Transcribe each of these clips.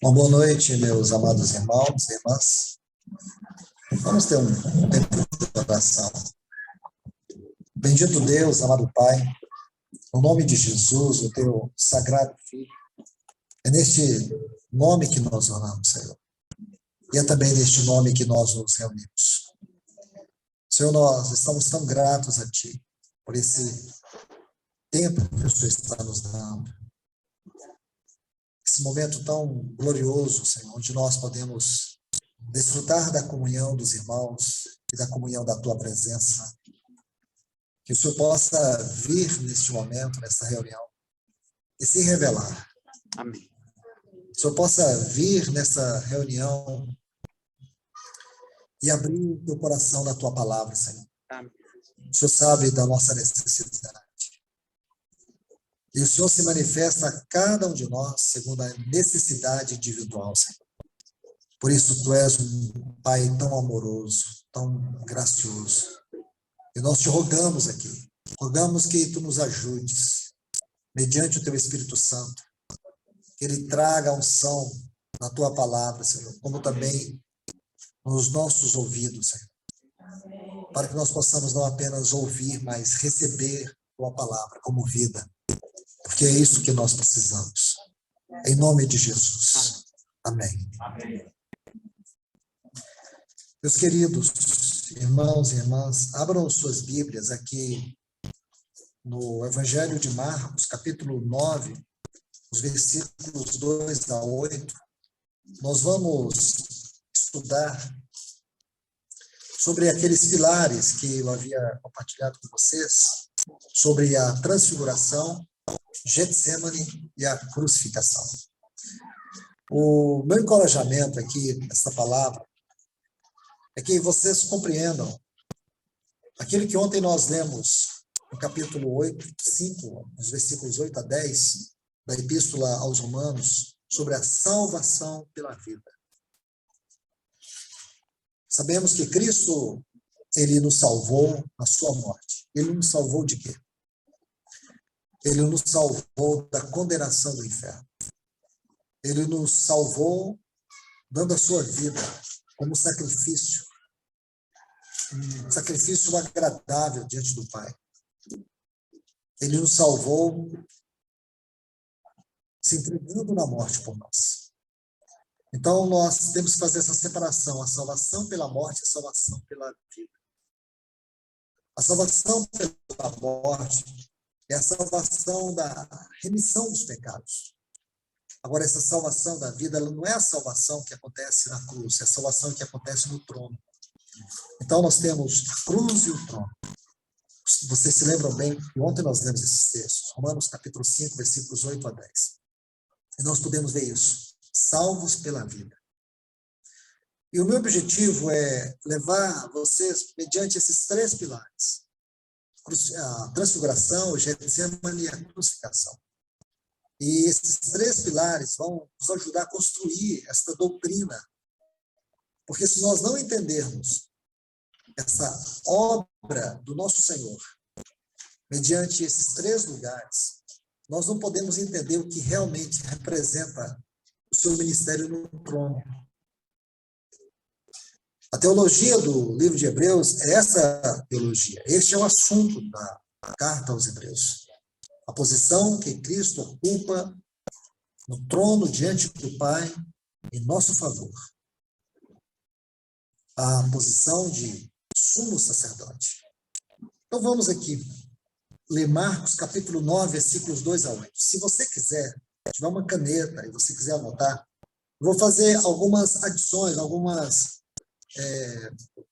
Uma boa noite, meus amados irmãos e irmãs. Vamos ter um tempo de oração. Bendito Deus, amado Pai, no nome de Jesus, o teu sagrado Filho, é neste nome que nós oramos, Senhor. E é também neste nome que nós nos reunimos. Senhor, nós estamos tão gratos a Ti por esse tempo que o Senhor está nos dando. Esse momento tão glorioso, Senhor, onde nós podemos desfrutar da comunhão dos irmãos e da comunhão da Tua presença. Que o Senhor possa vir neste momento, nesta reunião, e se revelar. Amém. Que o Senhor possa vir nessa reunião e abrir o teu coração na Tua palavra, Senhor. Amém. O Senhor sabe da nossa necessidade. E o Senhor se manifesta a cada um de nós segundo a necessidade individual, Senhor. Por isso, Tu és um Pai tão amoroso, tão gracioso. E nós te rogamos aqui, rogamos que Tu nos ajudes, mediante o Teu Espírito Santo, que Ele traga a unção na Tua palavra, Senhor, como também nos nossos ouvidos, Senhor. Para que nós possamos não apenas ouvir, mas receber Tua palavra como vida. Porque é isso que nós precisamos. Em nome de Jesus. Amém. Amém. Meus queridos irmãos e irmãs, abram suas Bíblias aqui no Evangelho de Marcos, capítulo 9, os versículos 2 a 8. Nós vamos estudar sobre aqueles pilares que eu havia compartilhado com vocês, sobre a transfiguração, Getsemane e a crucificação. O meu encorajamento aqui, nessa palavra, é que vocês compreendam aquilo que ontem nós lemos no capítulo 8, 5, nos versículos 8 a 10, da Epístola aos Romanos, sobre a salvação pela vida. Sabemos que Cristo, Ele nos salvou na sua morte. Ele nos salvou de quê? Ele nos salvou da condenação do inferno. Ele nos salvou dando a sua vida como sacrifício, um sacrifício agradável diante do Pai. Ele nos salvou se entregando na morte por nós. Então, nós temos que fazer essa separação, a salvação pela morte e a salvação pela vida. A salvação pela morte é a salvação da remissão dos pecados. Agora, essa salvação da vida, ela não é a salvação que acontece na cruz, é a salvação que acontece no trono. Então, nós temos a cruz e o trono. Vocês se lembram bem que ontem nós lemos esses textos, Romanos capítulo 5, versículos 8 a 10. E nós podemos ver isso, salvos pela vida. E o meu objetivo é levar vocês mediante esses três pilares: a transfiguração, o Getsemane e a crucificação. E esses três pilares vão nos ajudar a construir esta doutrina. Porque se nós não entendermos essa obra do nosso Senhor, mediante esses três lugares, nós não podemos entender o que realmente representa o seu ministério no trono. A teologia do livro de Hebreus é essa teologia. Este é o assunto da carta aos Hebreus. A posição que Cristo ocupa no trono diante do Pai em nosso favor. A posição de sumo sacerdote. Então vamos aqui ler Marcos capítulo 9, versículos 2 a 8. Se você quiser, tiver uma caneta e você quiser anotar, eu vou fazer algumas adições, algumas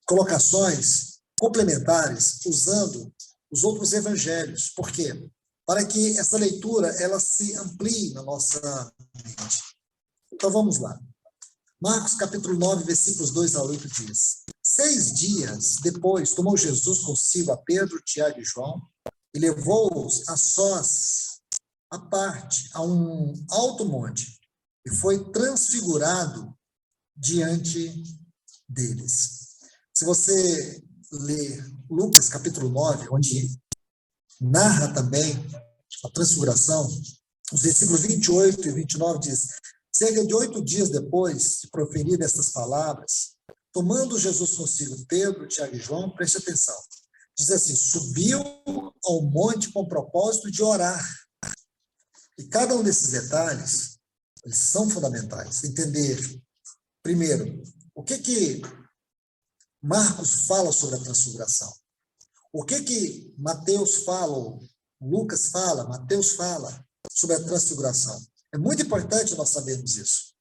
colocações complementares usando os outros evangelhos. Por quê? Para que essa leitura ela se amplie na nossa mente. Então vamos lá. Marcos capítulo 9, versículos 2 a 8 diz: 6 dias depois tomou Jesus consigo a Pedro, Tiago e João e levou-os a sós, à parte, a um alto monte, e foi transfigurado diante deles. Se você ler Lucas capítulo 9, onde narra também a transfiguração, os versículos 28 e 29 diz: Cerca de 8 dias depois de proferir estas palavras, tomando Jesus consigo Pedro, Tiago e João, preste atenção, diz assim, subiu ao monte com o propósito de orar. E cada um desses detalhes, eles são fundamentais. Entender, primeiro, o que Marcos fala sobre a transfiguração? O que Mateus fala, ou Lucas fala, Mateus fala sobre a transfiguração? É muito importante nós sabermos isso,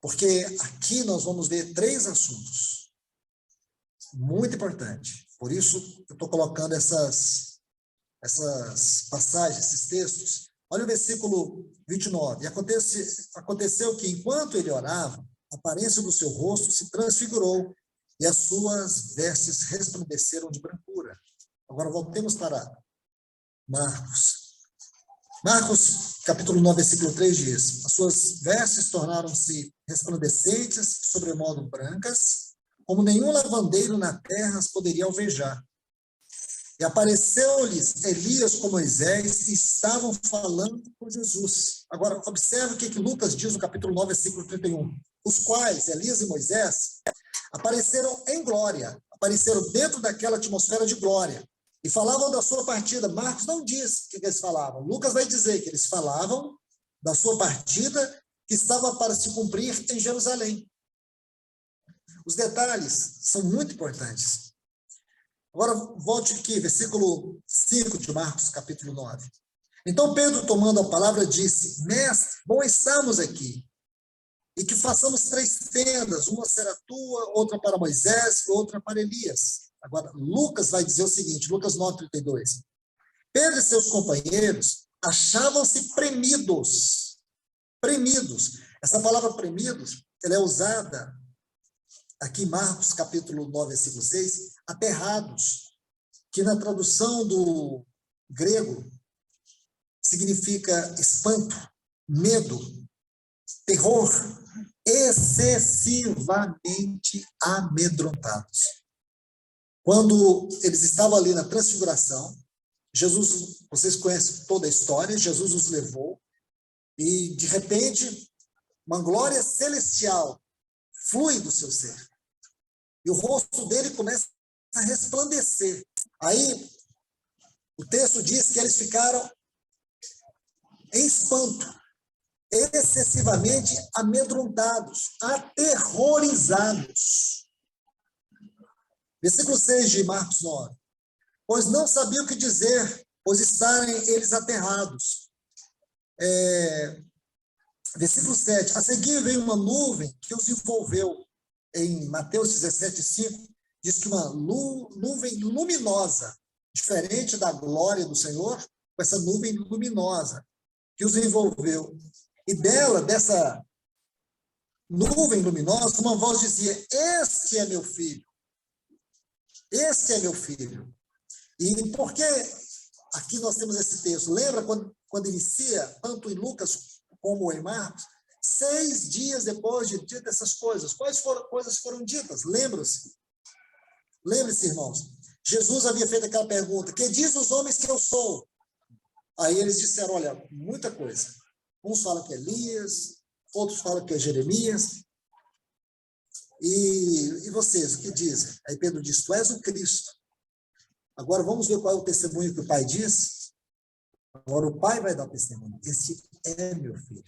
porque aqui nós vamos ver 3 assuntos. Muito importante. Por isso, eu estou colocando essas passagens, esses textos. Olha o versículo 29. E aconteceu que, enquanto ele orava, a aparência do seu rosto se transfigurou e as suas vestes resplandeceram de brancura. Agora, voltemos para Marcos. Marcos, capítulo 9, versículo 3 diz, as suas vestes tornaram-se resplandecentes, sobremodo brancas, como nenhum lavandeiro na terra as poderia alvejar. E apareceu-lhes Elias com Moisés e estavam falando com Jesus. Agora, observe o que Lucas diz no capítulo 9, versículo 31. Os quais, Elias e Moisés, apareceram em glória, apareceram dentro daquela atmosfera de glória, e falavam da sua partida. Marcos não diz o que eles falavam. Lucas vai dizer que eles falavam da sua partida que estava para se cumprir em Jerusalém. Os detalhes são muito importantes. Agora, volte aqui, versículo 5 de Marcos, capítulo 9. Então Pedro, tomando a palavra, disse, mestre, bom estamos aqui, e que façamos 3 tendas, uma será tua, outra para Moisés, outra para Elias. Agora, Lucas vai dizer o seguinte, Lucas 9, 32. Pedro e seus companheiros achavam-se premidos. Premidos. Essa palavra premidos, ela é usada aqui em Marcos, capítulo 9, versículo 6, aterrados, que na tradução do grego significa espanto, medo, terror, excessivamente amedrontados. Quando eles estavam ali na transfiguração, Jesus, vocês conhecem toda a história, Jesus os levou e, de repente, uma glória celestial flui do seu ser. E o rosto dele começa a resplandecer. Aí, o texto diz que eles ficaram em espanto, excessivamente amedrontados, aterrorizados. Versículo 6 de Marcos 9. Pois não sabiam o que dizer, pois estarem eles aterrados. Versículo 7. A seguir veio uma nuvem que os envolveu. Em Mateus 17, 5, diz que uma nuvem luminosa, diferente da glória do Senhor, com essa nuvem luminosa que os envolveu. E dessa nuvem luminosa, uma voz dizia, este é meu filho. Este é meu filho. E por que aqui nós temos esse texto? Lembra quando inicia, tanto em Lucas como em Marcos, 6 dias depois de ditas essas coisas. Quais coisas foram ditas? Lembre-se, irmãos. Jesus havia feito aquela pergunta, que diz os homens que eu sou? Aí eles disseram, olha, muita coisa. Uns falam que é Elias, outros falam que é Jeremias. E vocês, o que dizem? Aí Pedro diz, tu és o Cristo. Agora vamos ver qual é o testemunho que o pai diz. Agora o pai vai dar o testemunho. Este é meu filho.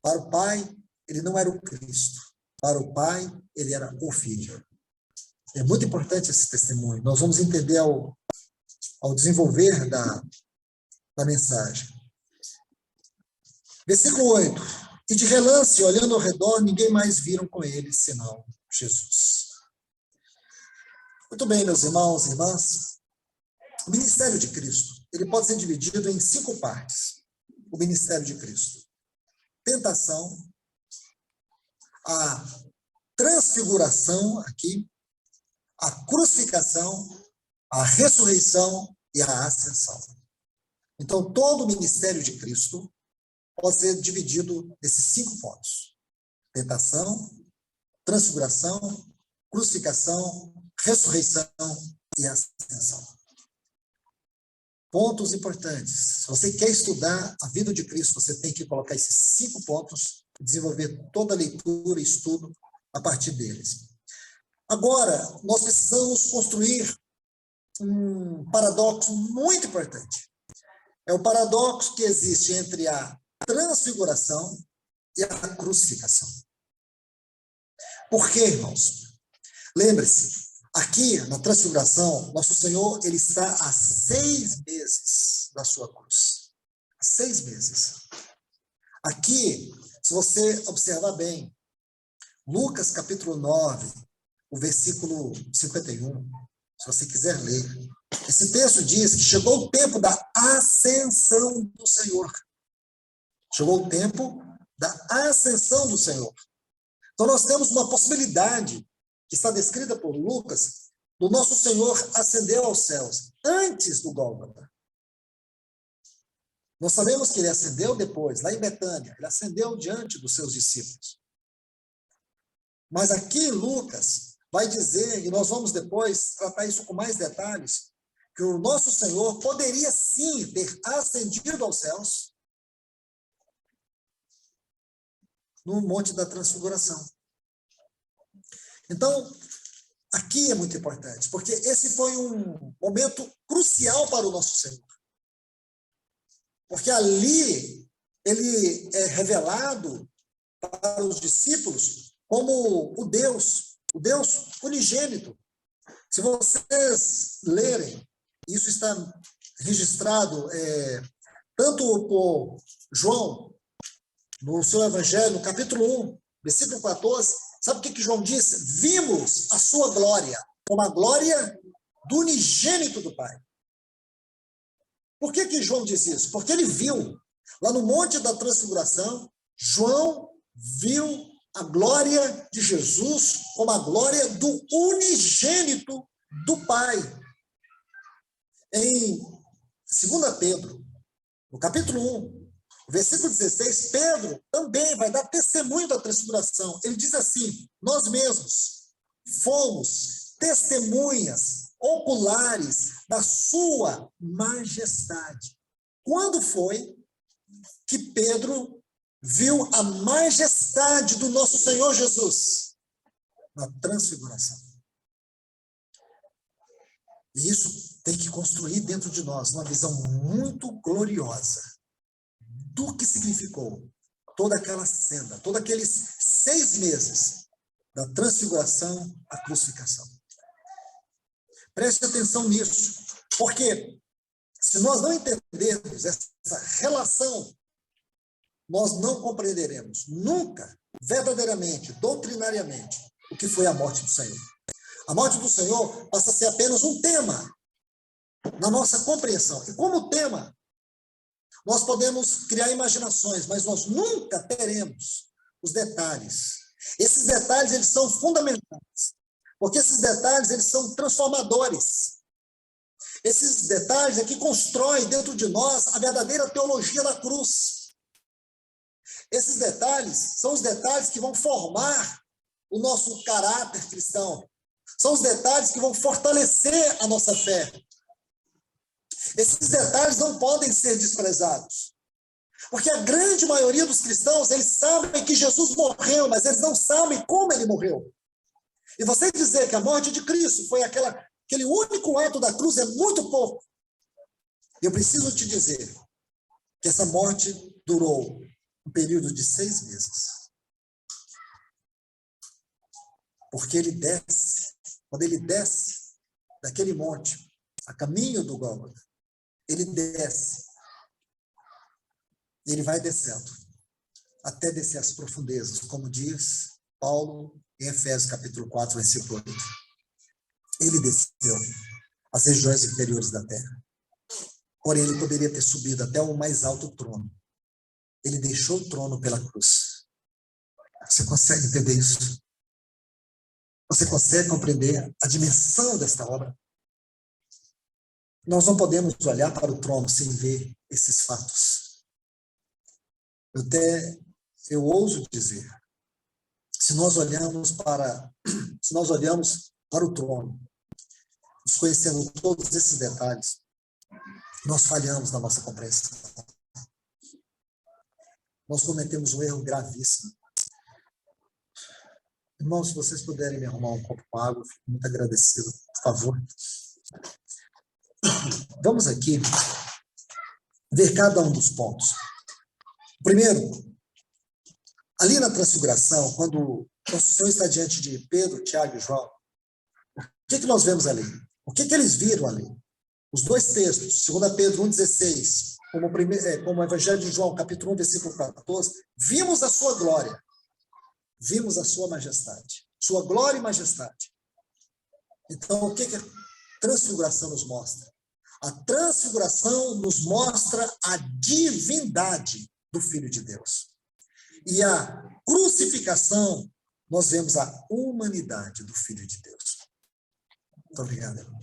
Para o pai, ele não era o Cristo. Para o pai, ele era o filho. É muito importante esse testemunho. Nós vamos entender ao desenvolver da mensagem. Versículo 8. E de relance, olhando ao redor, ninguém mais viram com ele, senão Jesus. Muito bem, meus irmãos e irmãs. O ministério de Cristo, ele pode ser dividido em 5 partes. O ministério de Cristo. Tentação, a transfiguração aqui, a crucificação, a ressurreição e a ascensão. Então, todo o ministério de Cristo pode ser dividido nesses 5 pontos. Tentação, transfiguração, crucificação, ressurreição e ascensão. pontos importantes. Se você quer estudar a vida de Cristo, você tem que colocar esses 5 pontos, desenvolver toda a leitura e estudo a partir deles. Agora, nós precisamos construir um paradoxo muito importante. É o paradoxo que existe entre a transfiguração e a crucificação. Por quê, irmãos? Lembre-se, aqui na transfiguração, nosso Senhor, ele está há 6 meses da sua cruz. 6 meses. Aqui, se você observar bem, Lucas capítulo 9, o versículo 51, se você quiser ler, esse texto diz que chegou o tempo da ascensão do Senhor. Chegou o tempo da ascensão do Senhor. Então nós temos uma possibilidade, que está descrita por Lucas, do nosso Senhor ascender aos céus, antes do Gólgota. Nós sabemos que ele ascendeu depois, lá em Betânia, ele ascendeu diante dos seus discípulos. Mas aqui Lucas vai dizer, e nós vamos depois tratar isso com mais detalhes, que o nosso Senhor poderia sim ter ascendido aos céus no Monte da Transfiguração. Então, aqui é muito importante, porque esse foi um momento crucial para o nosso Senhor. Porque ali ele é revelado para os discípulos como o Deus unigênito. Se vocês lerem, isso está registrado tanto por João, no seu Evangelho, no capítulo 1, versículo 14, sabe o que João disse? Vimos a sua glória, como a glória do unigênito do Pai. Por que João diz isso? Porque ele viu, lá no Monte da Transfiguração, João viu a glória de Jesus como a glória do unigênito do Pai. Em 2 Pedro, no capítulo 1, versículo 16, Pedro também vai dar testemunho da transfiguração. Ele diz assim: nós mesmos fomos testemunhas oculares da sua majestade. Quando foi que Pedro viu a majestade do nosso Senhor Jesus? Na transfiguração. E isso tem que construir dentro de nós uma visão muito gloriosa do que significou toda aquela cena, todos aqueles 6 meses da transfiguração à crucificação. Preste atenção nisso, porque se nós não entendermos essa relação, nós não compreenderemos nunca, verdadeiramente, doutrinariamente, o que foi a morte do Senhor. A morte do Senhor passa a ser apenas um tema na nossa compreensão. E como tema, nós podemos criar imaginações, mas nós nunca teremos os detalhes. Esses detalhes, eles são fundamentais, porque esses detalhes, eles são transformadores. Esses detalhes é que constroem dentro de nós a verdadeira teologia da cruz. Esses detalhes são os detalhes que vão formar o nosso caráter cristão. São os detalhes que vão fortalecer a nossa fé. Esses detalhes não podem ser desprezados. Porque a grande maioria dos cristãos, eles sabem que Jesus morreu, mas eles não sabem como ele morreu. E você dizer que a morte de Cristo foi aquele único ato da cruz é muito pouco. Eu preciso te dizer que essa morte durou um período de 6 meses. Porque ele desce, quando ele desce daquele monte, a caminho do Gólgota, ele desce, e ele vai descendo, até descer às profundezas, como diz Paulo em Efésios capítulo 4, versículo 8. Ele desceu às regiões inferiores da terra. Porém, ele poderia ter subido até o mais alto trono. Ele deixou o trono pela cruz. Você consegue entender isso? Você consegue compreender a dimensão desta obra? Nós não podemos olhar para o trono sem ver esses fatos. Eu ouso dizer, se nós olhamos para o trono, desconhecendo todos esses detalhes, Nós falhamos na nossa compreensão. Nós cometemos um erro gravíssimo. Irmãos, se vocês puderem me arrumar um copo com água, eu fico muito agradecido, por favor. Vamos aqui ver cada um dos pontos. Primeiro, ali na transfiguração, quando Nosso Senhor está diante de Pedro, Tiago e João, o que nós vemos ali? O que eles viram ali? Os dois textos, 2 Pedro 1,16, como o Evangelho de João, capítulo 1, versículo 14, vimos a sua glória, vimos a sua majestade, sua glória e majestade. Então, o que a transfiguração nos mostra? A transfiguração nos mostra a divindade do Filho de Deus. E a crucificação, nós vemos a humanidade do Filho de Deus. Muito obrigado, irmão.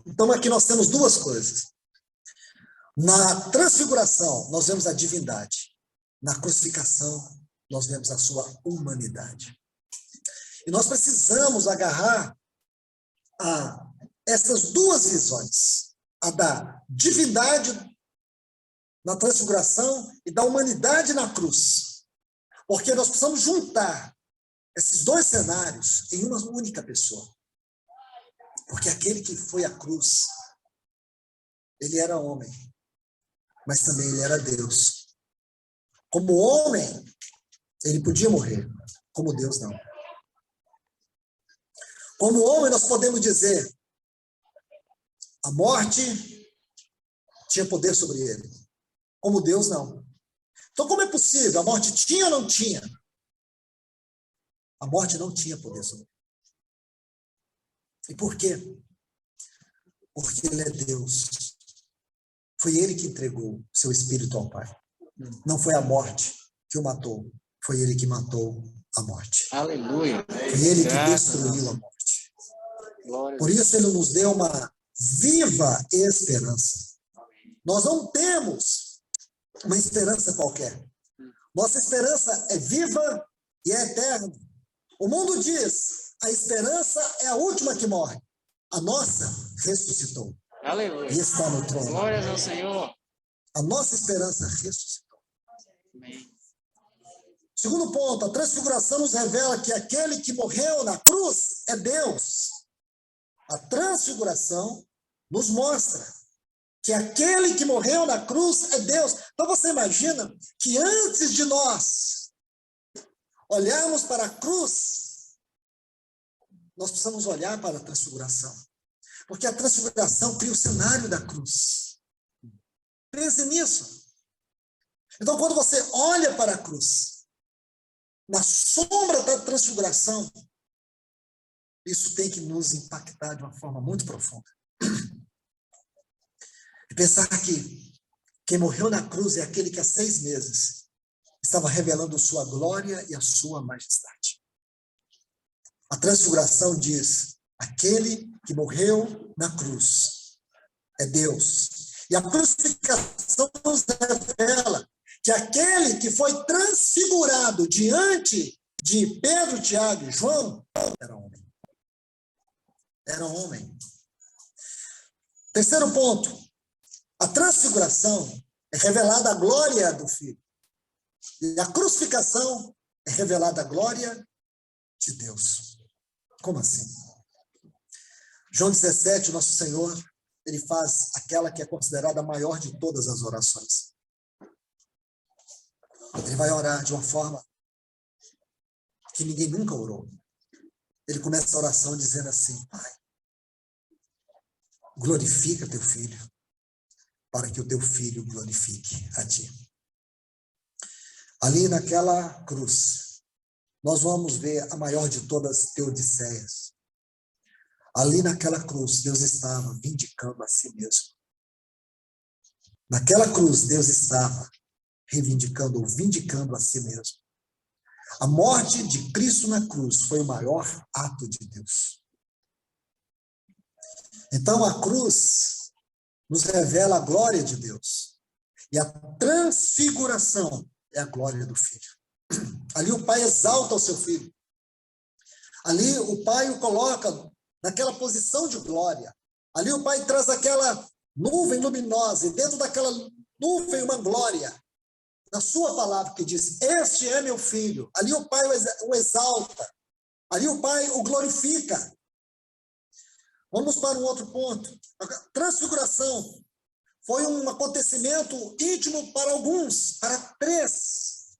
Então, aqui nós temos duas coisas. Na transfiguração, nós vemos a divindade. Na crucificação, nós vemos a sua humanidade. E nós precisamos agarrar a essas duas visões. A da divindade na transfiguração e da humanidade na cruz. Porque nós precisamos juntar esses dois cenários em uma única pessoa. Porque aquele que foi à cruz, ele era homem, mas também ele era Deus. Como homem, ele podia morrer, como Deus não. Como homem, nós podemos dizer, a morte tinha poder sobre ele, como Deus não. Então, como é possível? A morte tinha ou não tinha? A morte não tinha poder sobre ele. E por quê? Porque ele é Deus. Foi ele que entregou seu espírito ao Pai. Não foi a morte que o matou, foi ele que matou a morte. Aleluia. Foi ele que destruiu a morte. Por isso ele nos deu uma viva esperança. Nós não temos uma esperança qualquer. Nossa esperança é viva e é eterna. O mundo diz, a esperança é a última que morre. A nossa ressuscitou. Aleluia. E está no trono. Glórias ao Senhor. A nossa esperança ressuscitou. Amém. Segundo ponto, a transfiguração nos revela que aquele que morreu na cruz é Deus. A transfiguração nos mostra que aquele que morreu na cruz é Deus. Então você imagina que antes de nós olharmos para a cruz, nós precisamos olhar para a transfiguração. Porque a transfiguração cria o cenário da cruz. Pense nisso. Então, quando você olha para a cruz, na sombra da transfiguração, isso tem que nos impactar de uma forma muito profunda. E pensar que quem morreu na cruz é aquele que há 6 meses estava revelando sua glória e a sua majestade. A transfiguração diz, aquele que morreu na cruz é Deus. E a crucificação nos revela que aquele que foi transfigurado diante de Pedro, Tiago e João era homem. Era homem. Terceiro ponto, a transfiguração é revelada a glória do Filho. E a crucificação é revelada a glória de Deus. Como assim? João 17, nosso Senhor, ele faz aquela que é considerada a maior de todas as orações. Ele vai orar de uma forma que ninguém nunca orou. Ele começa a oração dizendo assim, Pai, glorifica teu filho, para que o teu filho glorifique a ti. Ali naquela cruz, nós vamos ver a maior de todas as teodiceias. Ali naquela cruz, Deus estava vindicando a si mesmo. Naquela cruz, Deus estava reivindicando ou vindicando a si mesmo. A morte de Cristo na cruz foi o maior ato de Deus. Então, a cruz nos revela a glória de Deus. E a transfiguração é a glória do Filho. Ali o Pai exalta o seu Filho. Ali o Pai o coloca naquela posição de glória. Ali o Pai traz aquela nuvem luminosa, e dentro daquela nuvem uma glória. Na sua palavra que diz, este é meu filho. Ali o Pai o exalta. Ali o Pai o glorifica. Vamos para um outro ponto. A transfiguração foi um acontecimento íntimo para alguns, para 3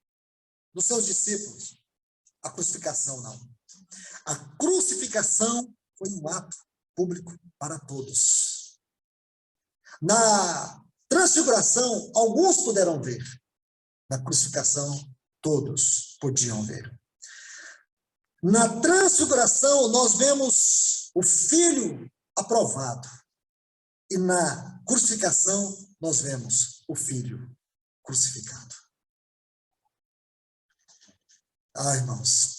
dos seus discípulos. A crucificação não. A crucificação foi um ato público para todos. Na transfiguração, alguns puderam ver. Na crucificação, todos podiam ver. Na transfiguração, nós vemos o Filho aprovado. E na crucificação, nós vemos o Filho crucificado. Irmãos,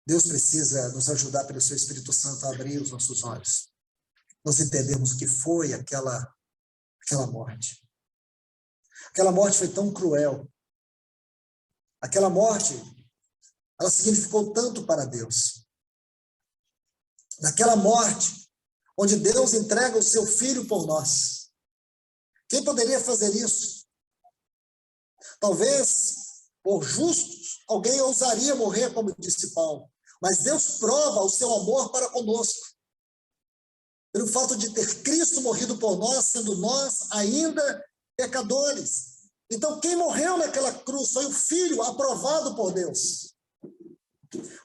Deus precisa nos ajudar pelo seu Espírito Santo a abrir os nossos olhos. Nós entendemos o que foi aquela morte. Aquela morte foi tão cruel. Aquela morte, ela significou tanto para Deus. Naquela morte, onde Deus entrega o seu Filho por nós. Quem poderia fazer isso? Talvez, por justos, alguém ousaria morrer, como disse Paulo. Mas Deus prova o seu amor para conosco. Pelo fato de ter Cristo morrido por nós, sendo nós ainda pecadores. Então, quem morreu naquela cruz foi o Filho aprovado por Deus.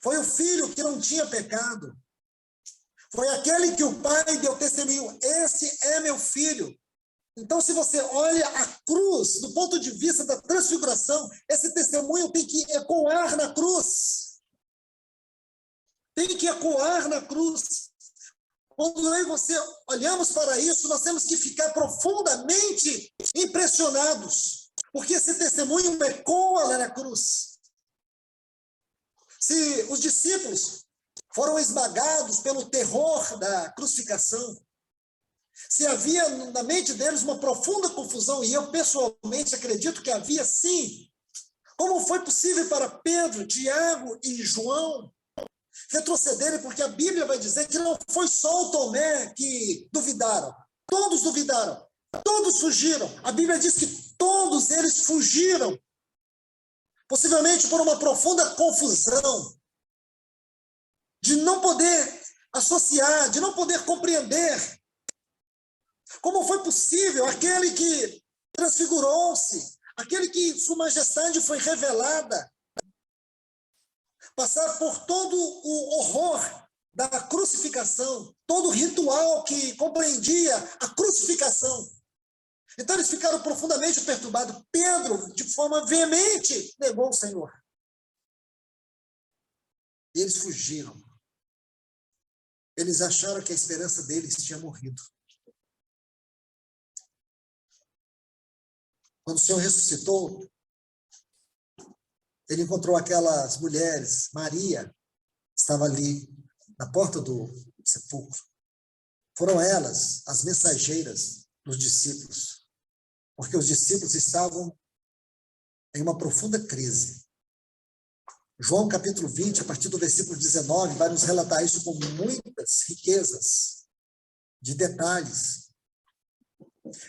Foi o Filho que não tinha pecado. Foi aquele que o Pai deu testemunho. Esse é meu Filho. Então, se você olha a cruz, do ponto de vista da transfiguração, esse testemunho tem que ecoar na cruz. Tem que ecoar na cruz. Quando eu e você olhamos para isso, nós temos que ficar profundamente impressionados, porque esse testemunho ecoa lá na cruz. Se os discípulos foram esmagados pelo terror da crucificação, se havia na mente deles uma profunda confusão, e eu pessoalmente acredito que havia sim, como foi possível para Pedro, Tiago e João retrocederem? Porque a Bíblia vai dizer que não foi só o Tomé que duvidaram. Todos duvidaram. Todos fugiram. A Bíblia diz que todos eles fugiram. Possivelmente por uma profunda confusão. De não poder associar, de não poder compreender. Como foi possível aquele que transfigurou-se, aquele que sua majestade foi revelada, passar por todo o horror da crucificação, todo o ritual que compreendia a crucificação. Então eles ficaram profundamente perturbados. Pedro, de forma veemente, negou o Senhor. E eles fugiram. Eles acharam que a esperança deles tinha morrido. Quando o Senhor ressuscitou, ele encontrou aquelas mulheres. Maria estava ali, na porta do sepulcro. Foram elas as mensageiras dos discípulos, porque os discípulos estavam em uma profunda crise. João capítulo 20, a partir do versículo 19, vai nos relatar isso com muitas riquezas de detalhes.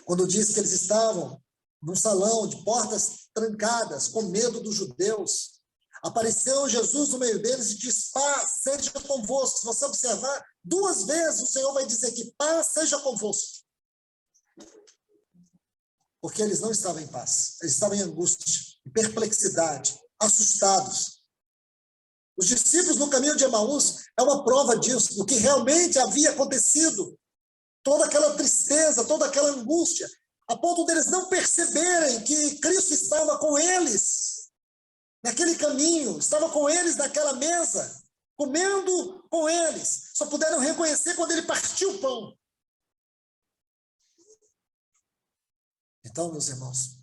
Quando diz que eles estavam num salão de portas trancadas, com medo dos judeus, apareceu Jesus no meio deles e diz: paz seja convosco. Se você observar, 2 vezes o Senhor vai dizer que paz seja convosco. Porque eles não estavam em paz, eles estavam em angústia, em perplexidade, assustados. Os discípulos no caminho de Emaús é uma prova disso, do que realmente havia acontecido. Toda aquela tristeza, toda aquela angústia, a ponto deles não perceberem que Cristo estava com eles naquele caminho, estava com eles naquela mesa, comendo com eles. Só puderam reconhecer quando ele partiu o pão. Então, meus irmãos,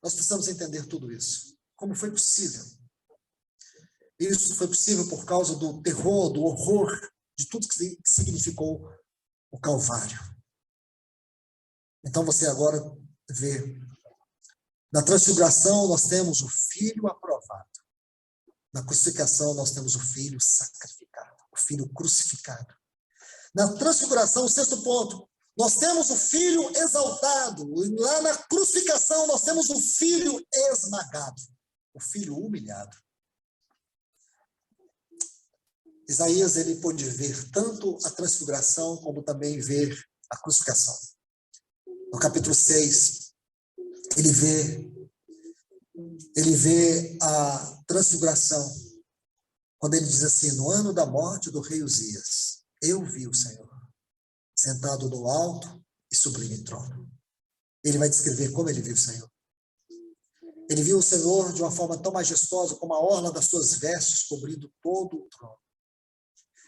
nós precisamos entender tudo isso. Como foi possível? Isso foi possível por causa do terror, do horror, de tudo que significou o Calvário. Então você agora vê, na transfiguração nós temos o Filho aprovado. Na crucificação nós temos o Filho sacrificado, o Filho crucificado. Na transfiguração, o sexto ponto, nós temos o Filho exaltado. E lá na crucificação nós temos o Filho esmagado, o Filho humilhado. Isaías, ele pôde ver tanto a transfiguração como também ver a crucificação. No capítulo 6, ele vê a transfiguração, quando ele diz assim: no ano da morte do rei Uzias, eu vi o Senhor sentado no alto e sublime trono. Ele vai descrever como ele viu o Senhor. Ele viu o Senhor de uma forma tão majestosa, como a orla das suas vestes cobrindo todo o trono.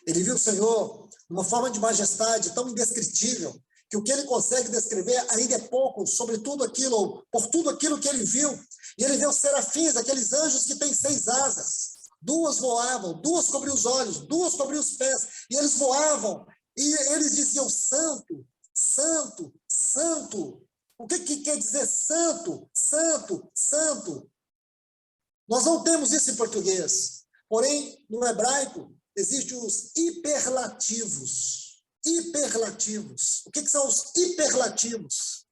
Ele viu o Senhor de uma forma de majestade tão indescritível, que o que ele consegue descrever ainda é pouco sobre tudo aquilo, ou por tudo aquilo que ele viu. E ele viu os serafins, aqueles anjos que têm 6 asas. 2 voavam, 2 cobriam os olhos, 2 cobriam os pés, e eles voavam, e eles diziam: santo, santo, santo. O que quer dizer santo, santo, santo? Nós não temos isso em português, porém, no hebraico, existem os hiperlativos. Hiperlativos. O que são os hiperlativos?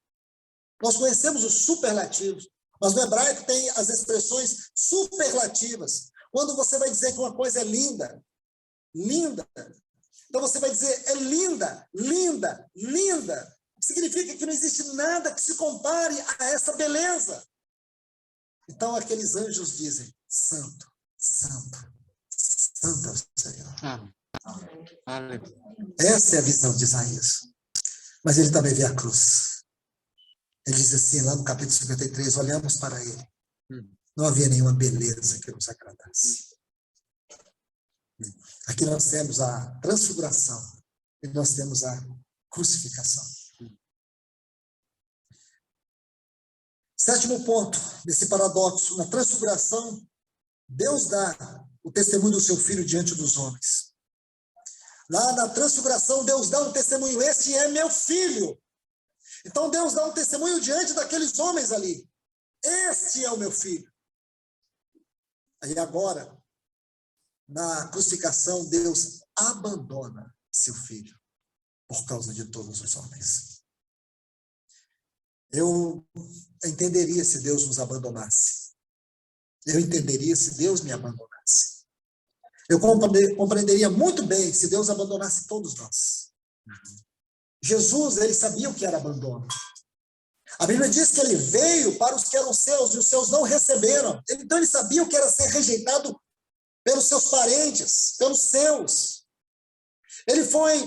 Nós conhecemos os superlativos, mas no hebraico tem as expressões superlativas. Quando você vai dizer que uma coisa é linda, linda, então você vai dizer: é linda, linda, linda. Significa que não existe nada que se compare a essa beleza. Então aqueles anjos dizem: santo, santo, santo é o Senhor. Essa é a visão de Isaías. Mas ele também vê a cruz. Ele diz assim, lá no capítulo 53, olhamos para ele. Não havia nenhuma beleza que nos agradasse. Aqui nós temos a transfiguração e nós temos a crucificação. 7º ponto desse paradoxo: na transfiguração, Deus dá o testemunho do seu Filho diante dos homens. Lá na transfiguração, Deus dá um testemunho: este é meu filho. Então Deus dá um testemunho diante daqueles homens ali: este é o meu filho. Aí agora, na crucificação, Deus abandona seu filho por causa de todos os homens. Eu entenderia se Deus nos abandonasse. Eu entenderia se Deus me abandonasse. Eu compreenderia muito bem se Deus abandonasse todos nós. Jesus, ele sabia o que era abandono. A Bíblia diz que ele veio para os que eram seus e os seus não receberam. Então ele sabia o que era ser rejeitado pelos seus parentes, pelos seus. Ele foi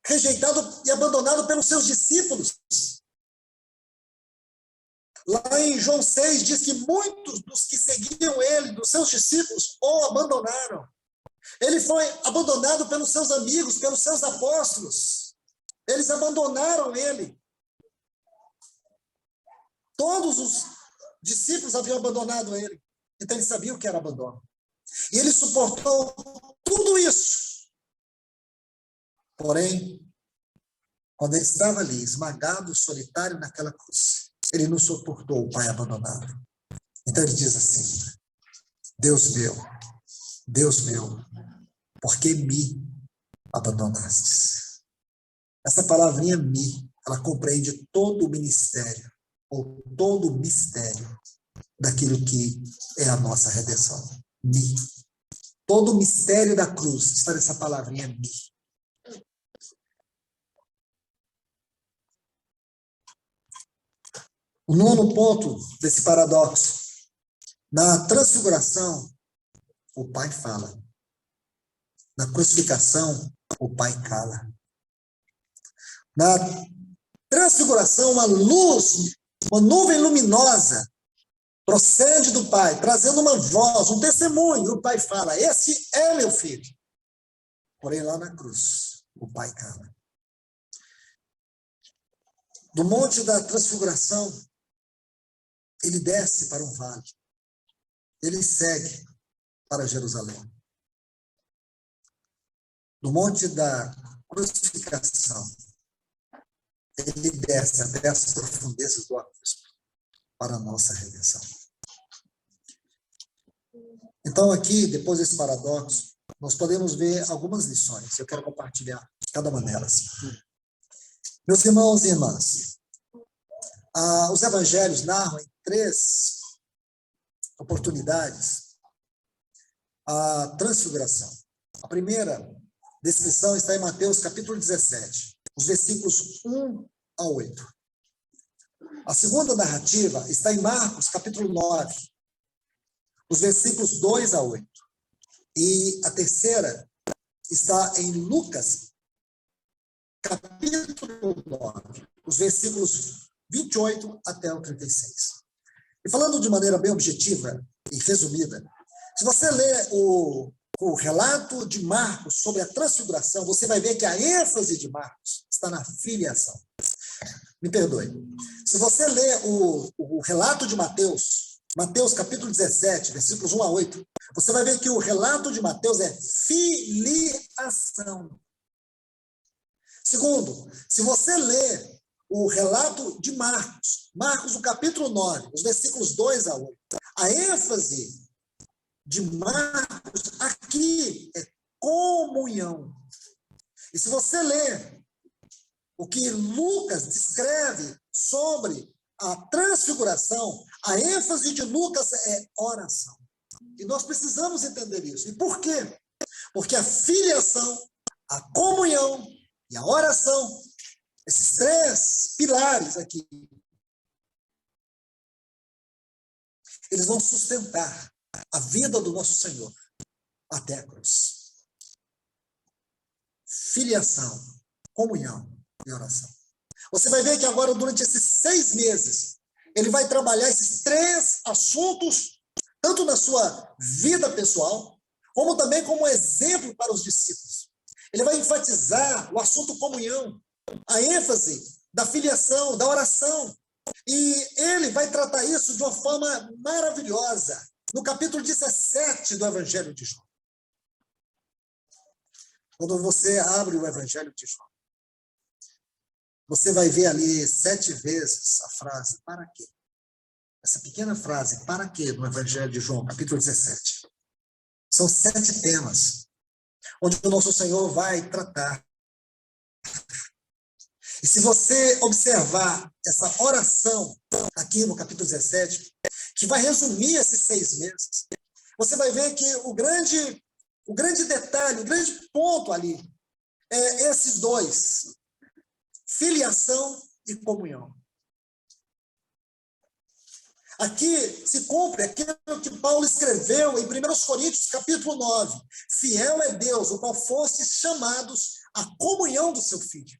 rejeitado e abandonado pelos seus discípulos. Lá em João 6 diz que muitos dos que seguiam ele, dos seus discípulos, o abandonaram. Ele foi abandonado pelos seus amigos, pelos seus apóstolos. Eles abandonaram ele. Todos os discípulos haviam abandonado ele. Então ele sabia o que era abandono. E ele suportou tudo isso. Porém, quando ele estava ali, esmagado, solitário naquela cruz, ele não suportou o Pai abandonado. Então ele diz assim: Deus meu, por que me abandonastes? Essa palavrinha me, ela compreende todo o ministério, ou todo o mistério daquilo que é a nossa redenção. Me. Todo o mistério da cruz está nessa palavrinha me. O 9º ponto desse paradoxo: na transfiguração, o Pai fala. Na crucificação, o Pai cala. Na transfiguração, uma luz, uma nuvem luminosa procede do Pai, trazendo uma voz, um testemunho. O Pai fala: esse é meu filho. Porém, lá na cruz, o Pai cala. Do monte da transfiguração, ele desce para um vale. Ele segue para Jerusalém. Do monte da crucificação, ele desce até as profundezas do abismo para a nossa redenção. Então, aqui, depois desse paradoxo, nós podemos ver algumas lições. Eu quero compartilhar cada uma delas. Meus irmãos e irmãs, os evangelhos narram em 3 oportunidades a transfiguração. A primeira descrição está em Mateus capítulo 17, os versículos 1 a 8. A segunda narrativa está em Marcos capítulo 9, os versículos 2 a 8. E a terceira está em Lucas capítulo 9, os versículos 28 até o 36. E falando de maneira bem objetiva e resumida, se você ler o relato de Marcos sobre a transfiguração, você vai ver que a ênfase de Marcos está na filiação. Me perdoe. Se você ler o relato de Mateus capítulo 17, versículos 1 a 8, você vai ver que o relato de Mateus é filiação. Segundo, se você ler o relato de Marcos, o capítulo 9, os versículos 2 a 8, a ênfase de Marcos aqui é comunhão. E se você ler o que Lucas descreve sobre a transfiguração, a ênfase de Lucas é oração. E nós precisamos entender isso. E por quê? Porque a filiação, a comunhão e a oração, esses 3 pilares aqui, eles vão sustentar a vida do nosso Senhor até a cruz. Filiação, comunhão e oração. Você vai ver que agora, durante esses 6 meses, ele vai trabalhar esses 3 assuntos, tanto na sua vida pessoal, como também como exemplo para os discípulos. Ele vai enfatizar o assunto comunhão, a ênfase da filiação, da oração. E ele vai tratar isso de uma forma maravilhosa, no capítulo 17 do Evangelho de João. Quando você abre o Evangelho de João, você vai ver ali 7 vezes a frase, para quê? Essa pequena frase, para quê, no Evangelho de João, capítulo 17. São 7 temas, onde o nosso Senhor vai tratar. E se você observar essa oração aqui no capítulo 17, que vai resumir esses 6 meses, você vai ver que o grande detalhe, o grande ponto ali é esses 2, filiação e comunhão. Aqui se cumpre aquilo que Paulo escreveu em 1 Coríntios, capítulo 9. Fiel é Deus, o qual fostes chamados à comunhão do seu Filho.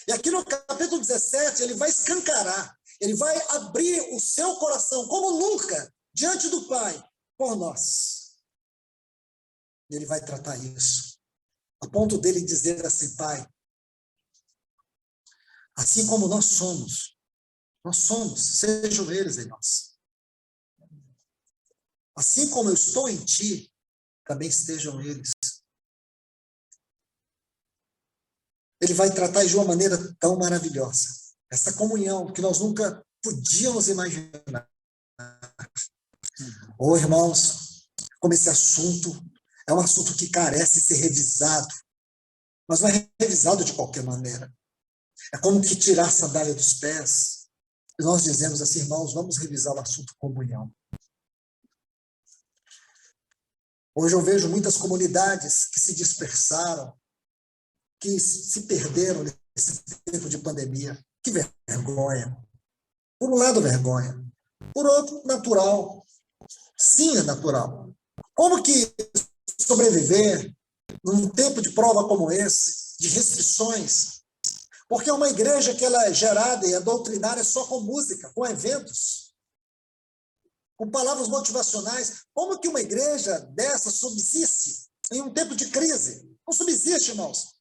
E aqui no capítulo 17, ele vai escancarar, ele vai abrir o seu coração, como nunca, diante do Pai, por nós. E ele vai tratar isso, a ponto dele dizer assim, Pai, assim como nós somos, sejam eles em nós. Assim como eu estou em ti, também estejam eles. Ele vai tratar de uma maneira tão maravilhosa. Essa comunhão que nós nunca podíamos imaginar. Oh, irmãos, como esse assunto é um assunto que carece ser revisado. Mas não é revisado de qualquer maneira. É como que tirar a sandália dos pés. E nós dizemos assim, irmãos, vamos revisar o assunto comunhão. Hoje eu vejo muitas comunidades que se dispersaram, que se perderam nesse tempo de pandemia. Que vergonha. Por um lado, vergonha. Por outro, natural. Sim, é natural. Como que sobreviver num tempo de prova como esse, de restrições? Porque é uma igreja que ela é gerada e é doutrinária só com música, com eventos, com palavras motivacionais. Como que uma igreja dessa subsiste em um tempo de crise? Não subsiste, irmãos.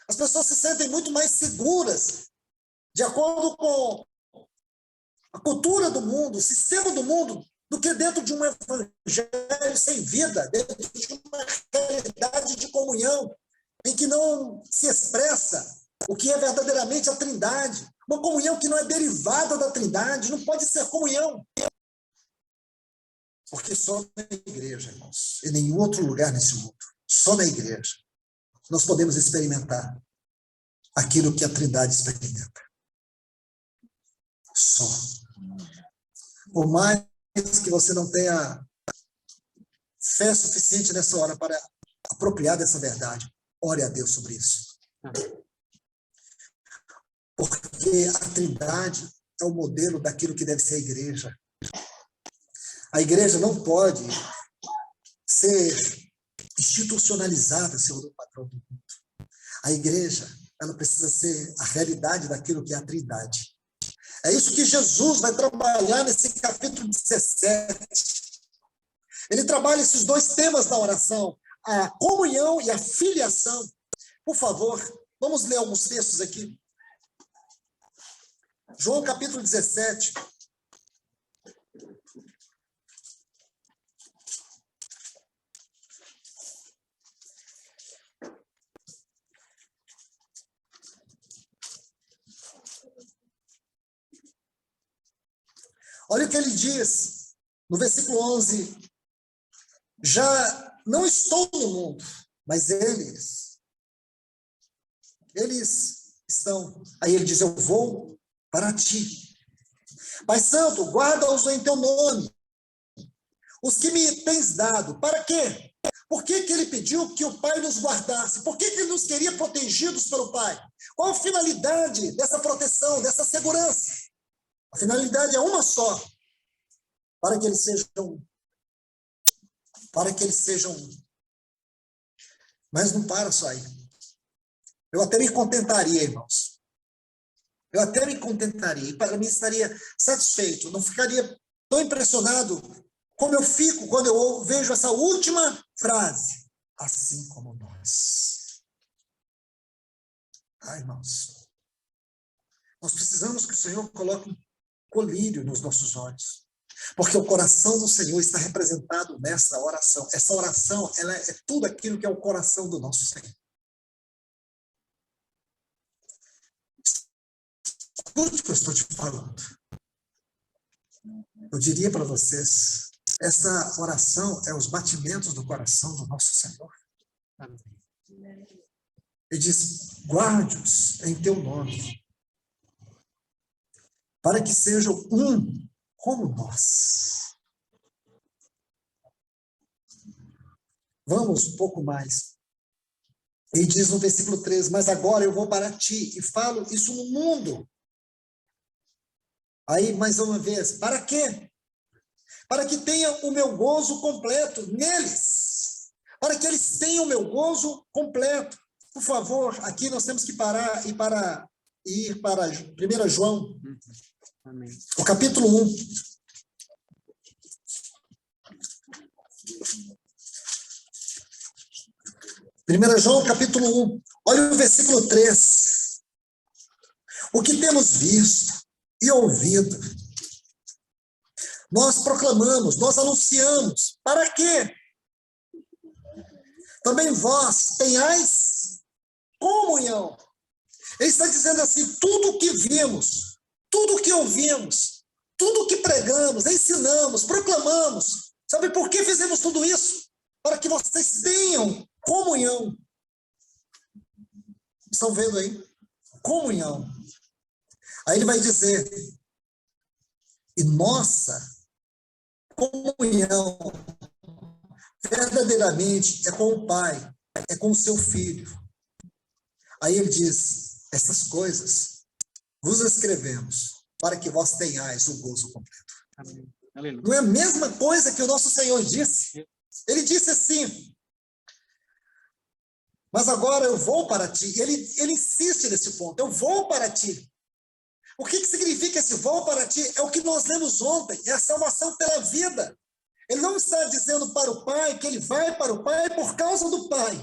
As pessoas se sentem muito mais seguras de acordo com a cultura do mundo, o sistema do mundo, do que dentro de um evangelho sem vida, dentro de uma realidade de comunhão, em que não se expressa o que é verdadeiramente a Trindade. Uma comunhão que não é derivada da Trindade, não pode ser comunhão. Porque só na igreja, irmãos, em nenhum outro lugar nesse mundo, só na igreja, nós podemos experimentar aquilo que a Trindade experimenta. Só. Por mais que você não tenha fé suficiente nessa hora para apropriar dessa verdade, ore a Deus sobre isso. Porque a Trindade é o modelo daquilo que deve ser a igreja. A igreja não pode ser institucionalizada segundo o padrão do mundo. A igreja, ela precisa ser a realidade daquilo que é a Trindade. É isso que Jesus vai trabalhar nesse capítulo 17. Ele trabalha esses dois temas na oração, a comunhão e a filiação. Por favor, vamos ler alguns textos aqui. João capítulo 17. Olha o que ele diz no versículo 11. Já não estou no mundo, mas eles estão. Aí ele diz, eu vou para ti. Pai Santo, guarda-os em teu nome, os que me tens dado. Para quê? Por que ele pediu que o Pai nos guardasse? Por que ele nos queria protegidos pelo Pai? Qual a finalidade dessa proteção, dessa segurança? A finalidade é uma só, para que eles sejam, mas não para só aí. Eu até me contentaria, irmãos. Eu até me contentaria, e para mim estaria satisfeito, não ficaria tão impressionado como eu fico quando eu vejo essa última frase, assim como nós. Irmãos, nós precisamos que o Senhor coloque um colírio nos nossos olhos, porque o coração do Senhor está representado nessa oração. Essa oração, ela é tudo aquilo que é o coração do nosso Senhor. Escute o que eu estou te falando. Eu diria para vocês, essa oração é os batimentos do coração do nosso Senhor. Ele diz, guarde-os em teu nome, para que sejam um como nós. Vamos um pouco mais. Ele diz no versículo 13, mas agora eu vou para ti e falo isso no mundo. Aí, mais uma vez, para quê? Para que tenha o meu gozo completo neles. Para que eles tenham o meu gozo completo. Por favor, aqui nós temos que parar e ir para 1 João, Amém. o capítulo 1. Primeira João, capítulo 1. Olha o versículo 3. O que temos visto e ouvido, nós proclamamos, nós anunciamos. Para quê? Também vós tenhais comunhão. Ele está dizendo assim, tudo o que vimos, tudo o que ouvimos, tudo o que pregamos, ensinamos, proclamamos. Sabe por que fizemos tudo isso? Para que vocês tenham comunhão. Estão vendo aí? Comunhão. Aí ele vai dizer, e nossa comunhão verdadeiramente é com o Pai, é com o seu Filho. Aí ele diz, essas coisas vos escrevemos para que vós tenhais o gozo completo. Amém. Aleluia. Não é a mesma coisa que o nosso Senhor disse? Ele disse assim, mas agora eu vou para ti. Ele insiste nesse ponto, eu vou para ti. O que significa esse vou para ti? É o que nós lemos ontem, é a salvação pela vida. Ele não está dizendo para o Pai que ele vai para o Pai por causa do Pai.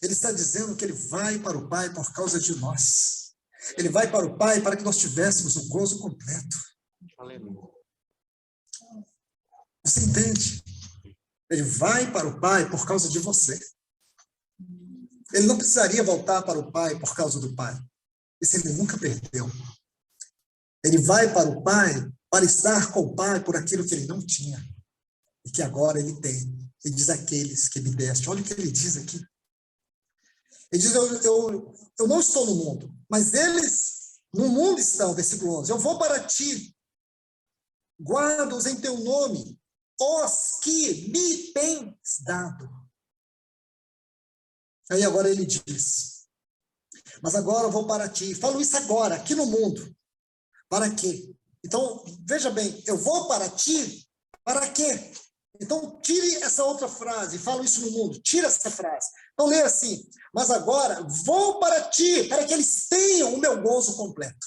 Ele está dizendo que ele vai para o Pai por causa de nós. Ele vai para o Pai para que nós tivéssemos o gozo completo. Aleluia. Você entende? Ele vai para o Pai por causa de você. Ele não precisaria voltar para o Pai por causa do Pai. Isso ele nunca perdeu. Ele vai para o Pai para estar com o Pai por aquilo que ele não tinha e que agora ele tem. Ele diz: aqueles que me deste. Olha o que ele diz aqui. Ele diz: eu não estou no mundo, mas eles no mundo estão. Versículo 11. Eu vou para ti, guarda-os em teu nome, os que me tens dado. Aí agora ele diz: mas agora eu vou para ti. Falo isso agora, aqui no mundo. Para quê? Então, veja bem, eu vou para ti, para quê? Então, tire essa outra frase, falo isso no mundo, tira essa frase. Então, leia assim: mas agora vou para ti, para que eles tenham o meu gozo completo.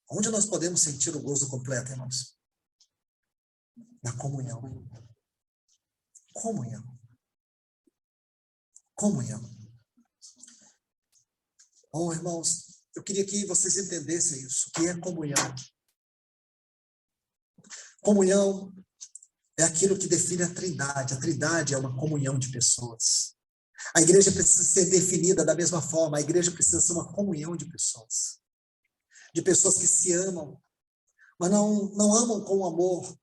Onde nós podemos sentir o gozo completo, irmãos? Na comunhão. Comunhão. Comunhão. Bom, irmãos, eu queria que vocês entendessem isso, o que é comunhão. Comunhão é aquilo que define a Trindade. A Trindade é uma comunhão de pessoas. A igreja precisa ser definida da mesma forma. A igreja precisa ser uma comunhão de pessoas. De pessoas que se amam, mas não amam com um amor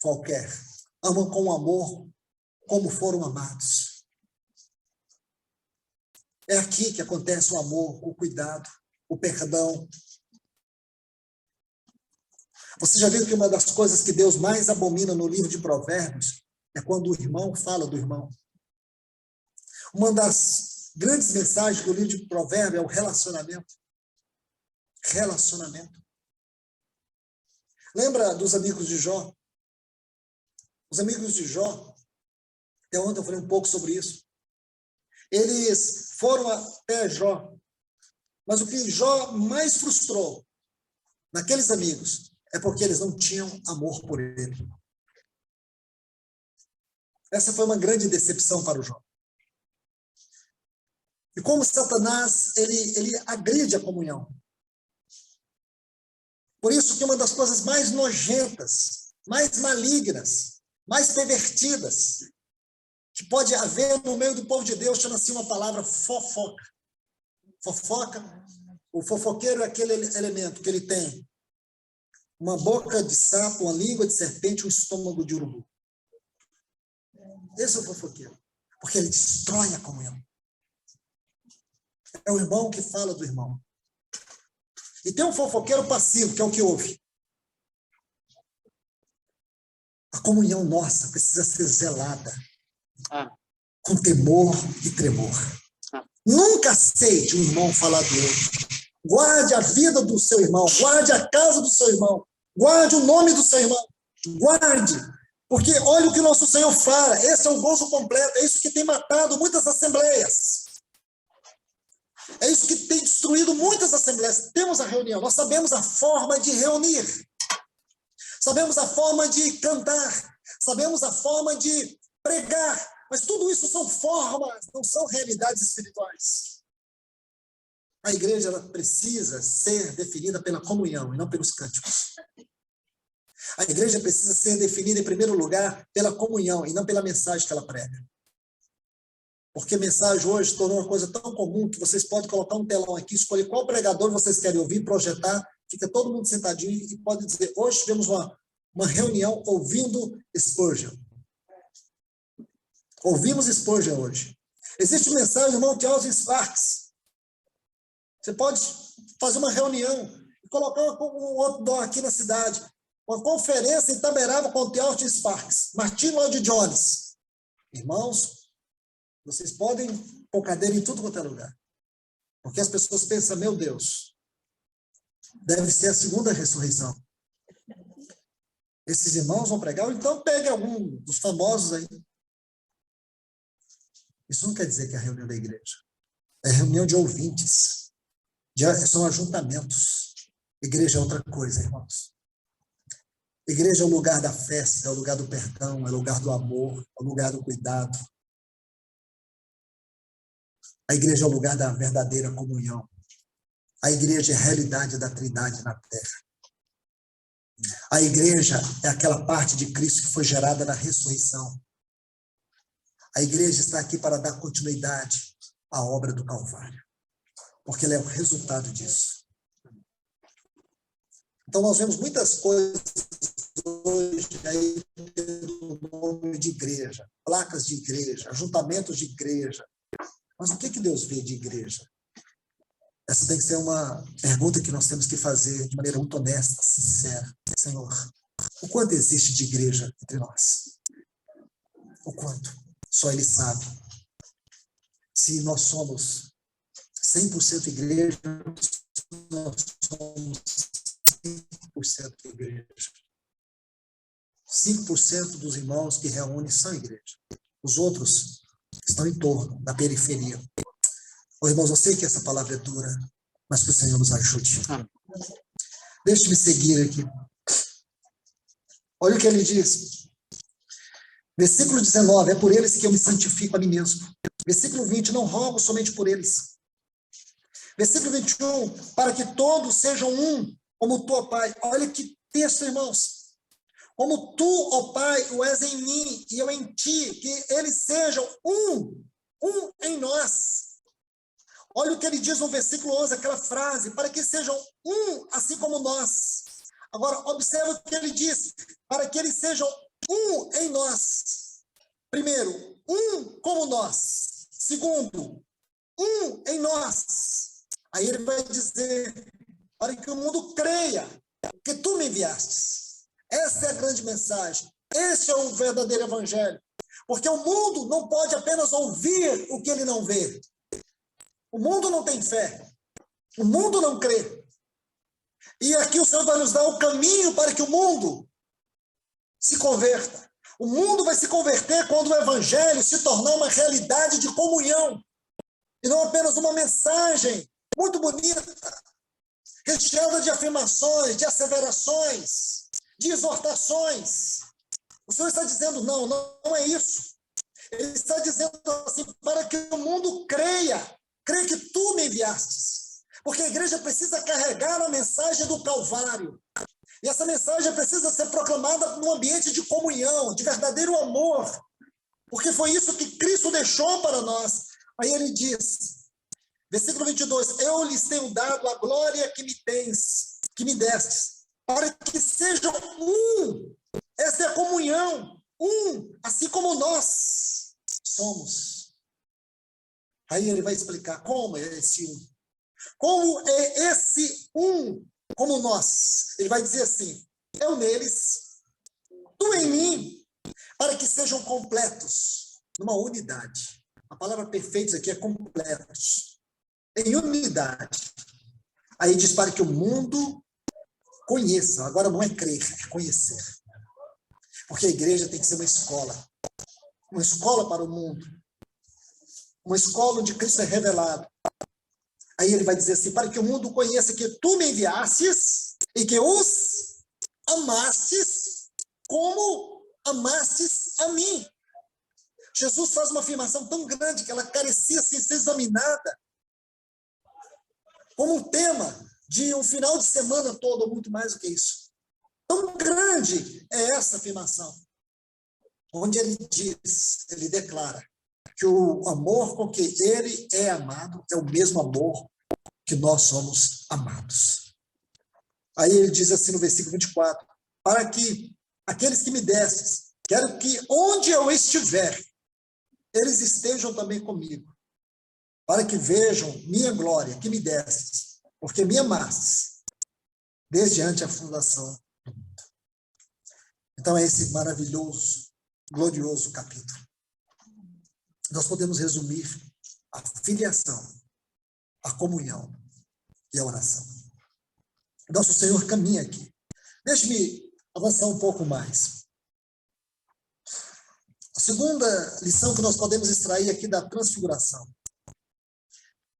qualquer. Amam com um amor como foram amados. É aqui que acontece o amor, o cuidado, o perdão. Você já viu que uma das coisas que Deus mais abomina no livro de Provérbios é quando o irmão fala do irmão. Uma das grandes mensagens do livro de Provérbios é o relacionamento. Relacionamento. Lembra dos amigos de Jó? Os amigos de Jó, até ontem eu falei um pouco sobre isso. Eles foram até Jó, mas o que Jó mais frustrou naqueles amigos é porque eles não tinham amor por ele. Essa foi uma grande decepção para o Jó. E como Satanás, ele agride a comunhão. Por isso que uma das coisas mais nojentas, mais malignas, mais pervertidas, que pode haver no meio do povo de Deus, chama-se uma palavra fofoca. Fofoca, o fofoqueiro é aquele elemento que ele tem uma boca de sapo, uma língua de serpente, um estômago de urubu. Esse é o fofoqueiro, porque ele destrói a comunhão. É o irmão que fala do irmão. E tem um fofoqueiro passivo, que é o que ouve. A comunhão nossa precisa ser zelada, com temor e tremor. Nunca aceite um irmão falar do outro. Guarde a vida do seu irmão, guarde a casa do seu irmão, guarde o nome do seu irmão, guarde. Porque olha o que nosso Senhor fala, esse é o gozo completo, é isso que tem matado muitas assembleias. É isso que tem destruído muitas assembleias. Temos a reunião, nós sabemos a forma de reunir, sabemos a forma de cantar, sabemos a forma de pregar, mas tudo isso são formas, não são realidades espirituais. A igreja ela precisa ser definida pela comunhão e não pelos cânticos. A igreja precisa ser definida, em primeiro lugar, pela comunhão e não pela mensagem que ela prega. Porque mensagem hoje tornou uma coisa tão comum que vocês podem colocar um telão aqui, escolher qual pregador vocês querem ouvir, projetar, fica todo mundo sentadinho e pode dizer: hoje tivemos uma reunião ouvindo Spurgeon. Ouvimos Spurgeon hoje. Existe mensagem, irmão, de Austin Sparks. Você pode fazer uma reunião e colocar um outdoor aqui na cidade. Uma conferência em Taberaba com o Austin Sparks. Martin Lloyd Jones. Irmãos, vocês podem pôr cadeira em tudo quanto é lugar. Porque as pessoas pensam: meu Deus, deve ser a segunda ressurreição. Esses irmãos vão pregar, então pegue algum dos famosos aí. Isso não quer dizer que é a reunião da igreja. É reunião de ouvintes. São ajuntamentos. Igreja é outra coisa, irmãos. Igreja é o lugar da festa, é o lugar do perdão, é o lugar do amor, é o lugar do cuidado. A igreja é o lugar da verdadeira comunhão. A igreja é a realidade da Trindade na terra. A igreja é aquela parte de Cristo que foi gerada na ressurreição. A igreja está aqui para dar continuidade à obra do Calvário, porque ela é o resultado disso. Então, nós vemos muitas coisas hoje aí no nome de igreja, placas de igreja, ajuntamentos de igreja. Mas o que Deus vê de igreja? Essa tem que ser uma pergunta que nós temos que fazer de maneira muito honesta, sincera. Senhor, o quanto existe de igreja entre nós? O quanto? Só Ele sabe. Se nós somos 100% igreja, nós somos 5% igreja. 5% dos irmãos que reúnem são igreja. Os outros estão em torno, na periferia. Ô, irmãos, eu sei que essa palavra é dura, mas que o Senhor nos ajude. Deixe-me seguir aqui. Olha o que ele diz. Versículo 19, é por eles que eu me santifico a mim mesmo. Versículo 20, não rogo somente por eles. Versículo 21, para que todos sejam um, como tu, ó Pai. Olha que texto, irmãos. Como tu, ó Pai, o és em mim e eu em ti, que eles sejam um em nós. Olha o que ele diz no versículo 11, aquela frase, para que sejam um, assim como nós. Agora, observa o que ele diz, para que eles sejam um em nós. Primeiro, um como nós. Segundo, um em nós. Aí ele vai dizer, para que o mundo creia que tu me enviastes. Essa é a grande mensagem. Esse é o verdadeiro evangelho. Porque o mundo não pode apenas ouvir o que ele não vê. O mundo não tem fé. O mundo não crê. E aqui o Senhor vai nos dar o caminho para que o mundo se converta. O mundo vai se converter quando o evangelho se tornar uma realidade de comunhão. E não apenas uma mensagem muito bonita, recheada de afirmações, de asseverações, de exortações. O Senhor está dizendo, não é isso. Ele está dizendo assim, para que o mundo creia que tu me enviastes. Porque a igreja precisa carregar a mensagem do Calvário. E essa mensagem precisa ser proclamada num ambiente de comunhão, de verdadeiro amor. Porque foi isso que Cristo deixou para nós. Aí ele diz, versículo 22, eu lhes tenho dado a glória que me destes, para que sejam um. Essa é a comunhão, um, assim como nós somos. Aí ele vai explicar como é esse um. Como é esse um, como nós. Ele vai dizer assim, eu neles, tu em mim, para que sejam completos, numa unidade. A palavra perfeitos aqui é completos, em unidade. Aí diz para que o mundo conheça. Agora não é crer, é conhecer. Porque a igreja tem que ser uma escola para o mundo. Uma escola onde Cristo é revelado. Aí ele vai dizer assim, para que o mundo conheça que tu me enviastes e que os amastes como amastes a mim. Jesus faz uma afirmação tão grande que ela carecia assim, ser examinada como um tema de um final de semana todo, ou muito mais do que isso. Tão grande é essa afirmação, onde ele diz, ele declara, que o amor com que ele é amado é o mesmo amor que nós somos amados. Aí ele diz assim no versículo 24, para que aqueles que me destes, quero que onde eu estiver, eles estejam também comigo, para que vejam minha glória que me destes, porque me amastes, desde antes a fundação do mundo. Então é esse maravilhoso, glorioso capítulo. Nós podemos resumir a filiação, a comunhão e a oração. Nosso Senhor caminha aqui. Deixe-me avançar um pouco mais. A segunda lição que nós podemos extrair aqui da transfiguração.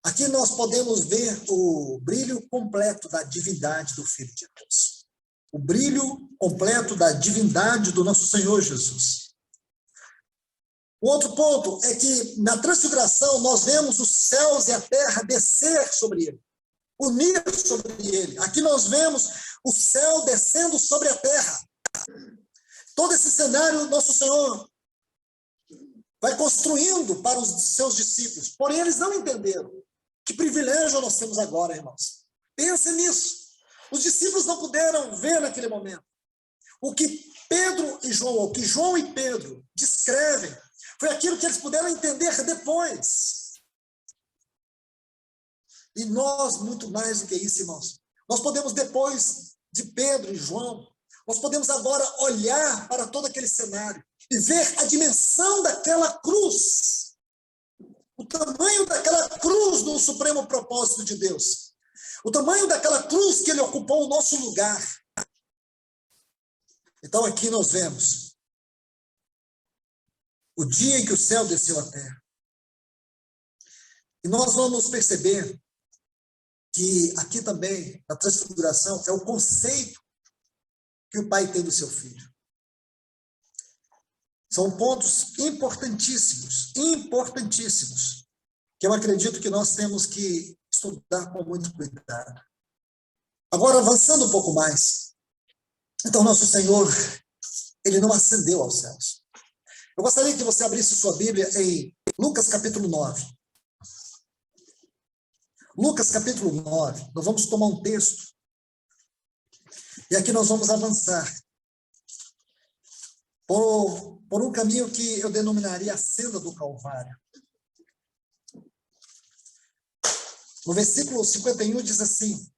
Aqui nós podemos ver o brilho completo da divindade do Filho de Deus. O brilho completo da divindade do nosso Senhor Jesus. O outro ponto é que na transfiguração nós vemos os céus e a terra descer sobre ele, unir sobre ele. Aqui nós vemos o céu descendo sobre a terra. Todo esse cenário nosso Senhor vai construindo para os seus discípulos, porém eles não entenderam. Que privilégio nós temos agora, irmãos. Pense nisso. Os discípulos não puderam ver naquele momento. O que Pedro e João, o que João e Pedro descrevem, foi aquilo que eles puderam entender depois. E nós, muito mais do que isso, irmãos. Nós podemos, depois de Pedro e João, nós podemos agora olhar para todo aquele cenário e ver a dimensão daquela cruz. O tamanho daquela cruz no supremo propósito de Deus. O tamanho daquela cruz que ele ocupou o nosso lugar. Então aqui nós vemos o dia em que o céu desceu à terra. E nós vamos perceber que aqui também, na transfiguração, é o conceito que o Pai tem do seu Filho. São pontos importantíssimos, que eu acredito que nós temos que estudar com muito cuidado. Agora, avançando um pouco mais, então nosso Senhor, ele não ascendeu aos céus. Eu gostaria que você abrisse sua Bíblia em Lucas capítulo 9. Lucas capítulo 9, nós vamos tomar um texto, e aqui nós vamos avançar por um caminho que eu denominaria a senda do Calvário. No versículo 51 diz assim,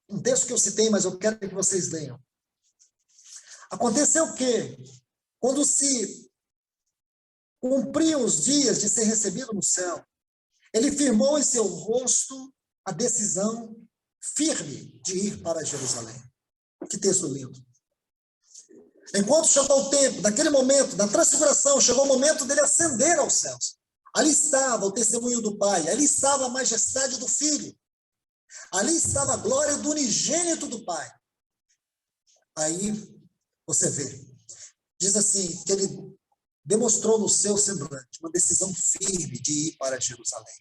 um texto que eu citei, mas eu quero que vocês leiam. Aconteceu que, quando se cumpriam os dias de ser recebido no céu, ele firmou em seu rosto a decisão firme de ir para Jerusalém. Que texto lindo. Enquanto chegou o tempo, naquele momento, da transfiguração, chegou o momento dele ascender aos céus. Ali estava o testemunho do Pai, ali estava a majestade do Filho, ali estava a glória do unigênito do Pai. Aí você vê, diz assim, que ele demonstrou no seu semblante uma decisão firme de ir para Jerusalém.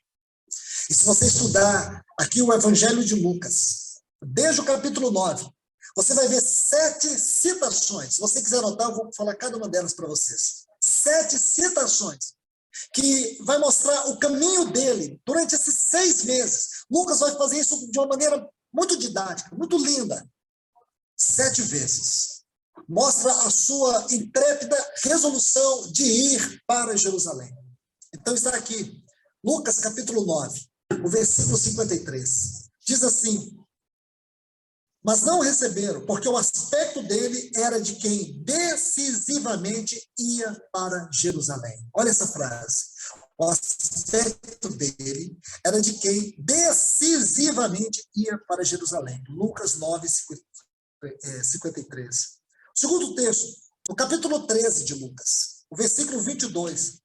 E se você estudar aqui o Evangelho de Lucas, desde o capítulo 9, você vai ver 7 citações. Se você quiser anotar, eu vou falar cada uma delas para vocês. 7 citações que vai mostrar o caminho dele durante esses 6 meses. Lucas vai fazer isso de uma maneira muito didática, muito linda. 7 vezes. Mostra a sua intrépida resolução de ir para Jerusalém. Então está aqui, Lucas capítulo 9, o versículo 53. Diz assim, mas não o receberam, porque o aspecto dele era de quem decisivamente ia para Jerusalém. Olha essa frase. O aspecto dele era de quem decisivamente ia para Jerusalém. Lucas 9, 53. O segundo texto, no capítulo 13 de Lucas, o versículo 22,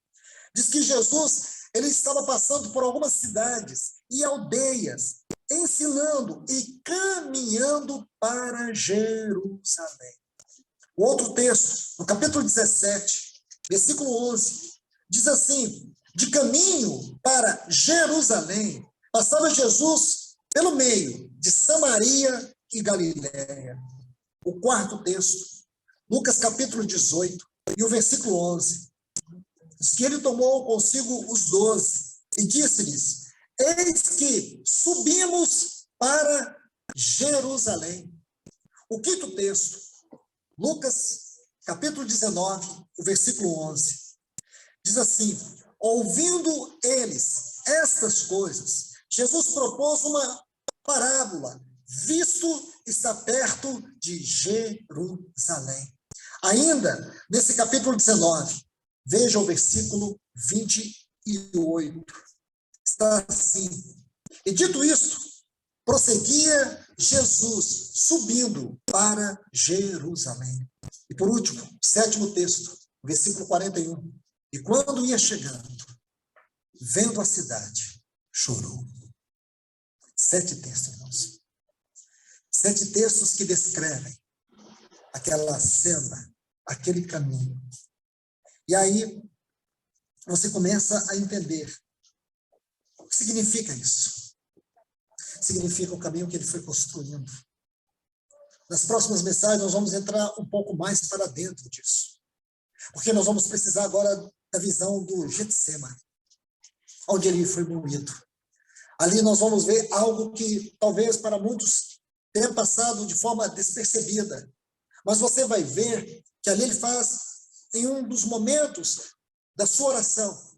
diz que Jesus, ele estava passando por algumas cidades e aldeias, ensinando e caminhando para Jerusalém. O outro texto, no capítulo 17, versículo 11, diz assim, de caminho para Jerusalém, passava Jesus pelo meio de Samaria e Galiléia. O quarto texto, Lucas capítulo 18, e o versículo 11, diz que ele tomou consigo os 12 e disse-lhes, eis que subimos para Jerusalém. O quinto texto, Lucas capítulo 19, o versículo 11, diz assim, ouvindo eles estas coisas, Jesus propôs uma parábola, visto está perto de Jerusalém. Ainda, nesse capítulo 19, veja o versículo 28. Está assim. E dito isto, prosseguia Jesus subindo para Jerusalém. E por último, sétimo texto, versículo 41. E quando ia chegando, vendo a cidade, chorou. 7 textos, irmãos. 7 textos que descrevem aquela cena, aquele caminho. E aí, você começa a entender o que significa isso. Significa o caminho que ele foi construindo. Nas próximas mensagens, nós vamos entrar um pouco mais para dentro disso. Porque nós vamos precisar agora da visão do Getsemane, onde ele foi moído. Ali nós vamos ver algo que talvez para muitos tenha passado de forma despercebida. Mas você vai ver que ali ele faz, em um dos momentos da sua oração,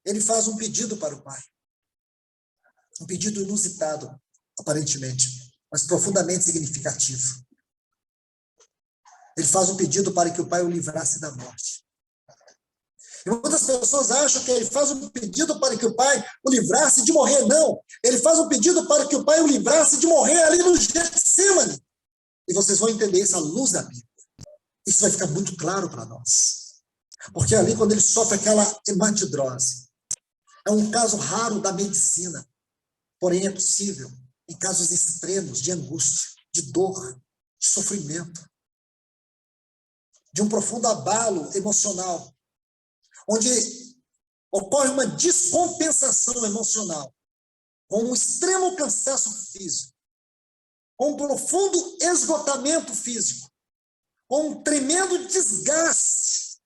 ele faz um pedido para o Pai. Um pedido inusitado, aparentemente, mas profundamente significativo. Ele faz um pedido para que o Pai o livrasse da morte. E muitas pessoas acham que ele faz um pedido para que o Pai o livrasse de morrer. Não, ele faz um pedido para que o Pai o livrasse de morrer ali no Getsemane. E vocês vão entender isso à luz da Bíblia. Isso vai ficar muito claro para nós. Porque ali, quando ele sofre aquela hematidrose, é um caso raro da medicina, porém é possível em casos extremos de angústia, de dor, de sofrimento, de um profundo abalo emocional, onde ocorre uma descompensação emocional, com um extremo cansaço físico, com um profundo esgotamento físico, com um tremendo desgaste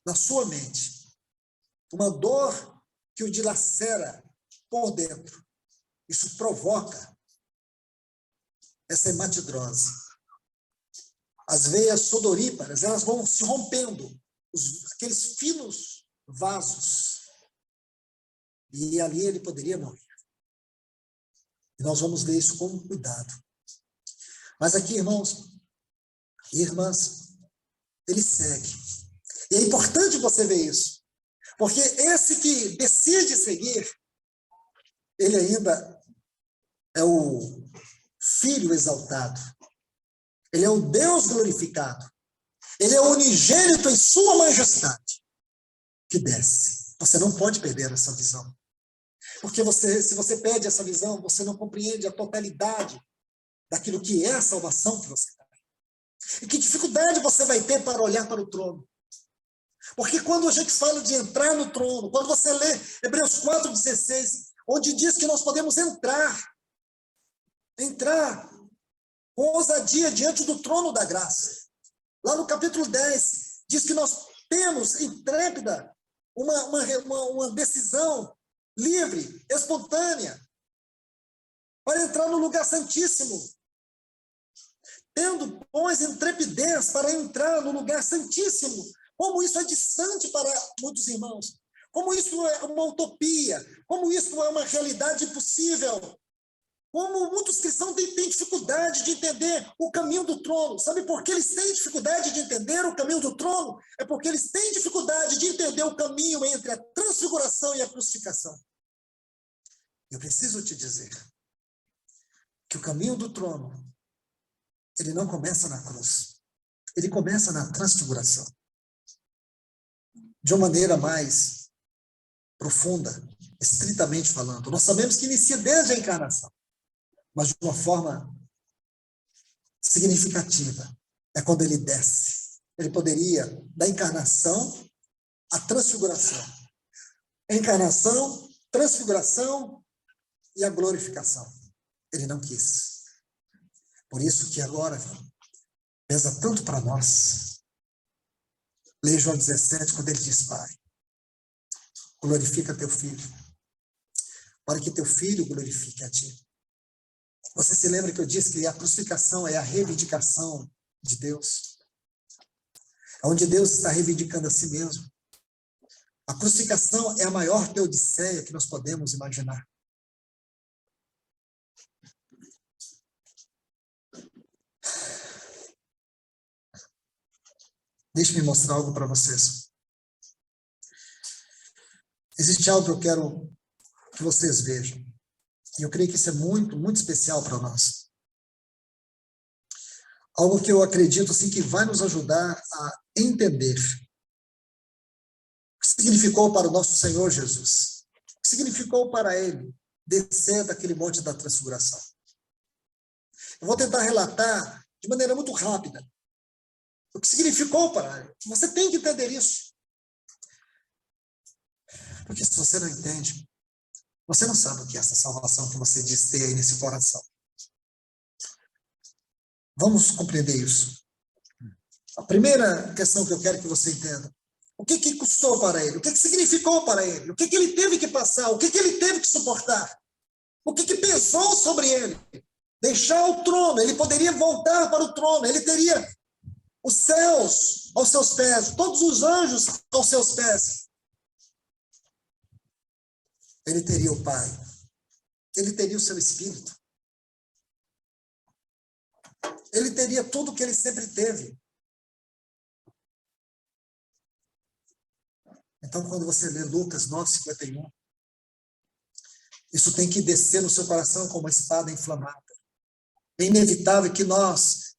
na sua mente, uma dor que o dilacera por dentro. Isso provoca essa hematidrose. As veias sudoríparas, elas vão se rompendo, aqueles finos vasos. E ali ele poderia morrer. E nós vamos ver isso com cuidado. Mas aqui, irmãos e irmãs, ele segue. E é importante você ver isso. Porque esse que decide seguir, ele ainda é o Filho exaltado. Ele é o Deus glorificado. Ele é o unigênito em sua majestade que desce. Você não pode perder essa visão. Porque se você perde essa visão, você não compreende a totalidade daquilo que é a salvação que você tem. E que dificuldade você vai ter para olhar para o trono. Porque quando a gente fala de entrar no trono, quando você lê Hebreus 4,16, onde diz que nós podemos entrar com ousadia diante do trono da graça. Lá no capítulo 10, diz que nós temos intrépida uma decisão livre, espontânea, para entrar no lugar santíssimo. Tendo, pois, intrepidez para entrar no lugar santíssimo. Como isso é distante para muitos irmãos. Como isso é uma utopia. Como isso é uma realidade impossível. Como muitos cristãos têm dificuldade de entender o caminho do trono. Sabe por que eles têm dificuldade de entender o caminho do trono? É porque eles têm dificuldade de entender o caminho entre a transfiguração e a crucificação. Eu preciso te dizer que o caminho do trono, ele não começa na cruz. Ele começa na transfiguração. De uma maneira mais profunda, estritamente falando. Nós sabemos que inicia desde a encarnação. Mas de uma forma significativa, é quando ele desce. Ele poderia, da encarnação à transfiguração. Encarnação, transfiguração e a glorificação. Ele não quis. Por isso que agora pesa tanto para nós. Leia João 17, quando ele diz, Pai, glorifica teu filho, para que teu filho glorifique a ti. Você se lembra que eu disse que a crucificação é a reivindicação de Deus? É onde Deus está reivindicando a si mesmo. A crucificação é a maior teodiceia que nós podemos imaginar. Deixe-me mostrar algo para vocês. Existe algo que eu quero que vocês vejam. E eu creio que isso é muito, muito especial para nós. Algo que eu acredito assim, que vai nos ajudar a entender o que significou para o nosso Senhor Jesus. O que significou para ele descer daquele monte da transfiguração. Eu vou tentar relatar de maneira muito rápida o que significou para ele. Você tem que entender isso. Porque se você não entende, você não sabe o que é essa salvação que você diz ter aí nesse coração. Vamos compreender isso. A primeira questão que eu quero que você entenda. O que custou para ele? O que significou para ele? O que ele teve que passar? O que ele teve que suportar? O que pesou sobre ele? Deixar o trono. Ele poderia voltar para o trono. Ele teria os céus aos seus pés, todos os anjos aos seus pés. Ele teria o Pai. Ele teria o seu Espírito. Ele teria tudo o que ele sempre teve. Então, quando você lê Lucas 9:51, isso tem que descer no seu coração como uma espada inflamada. É inevitável que nós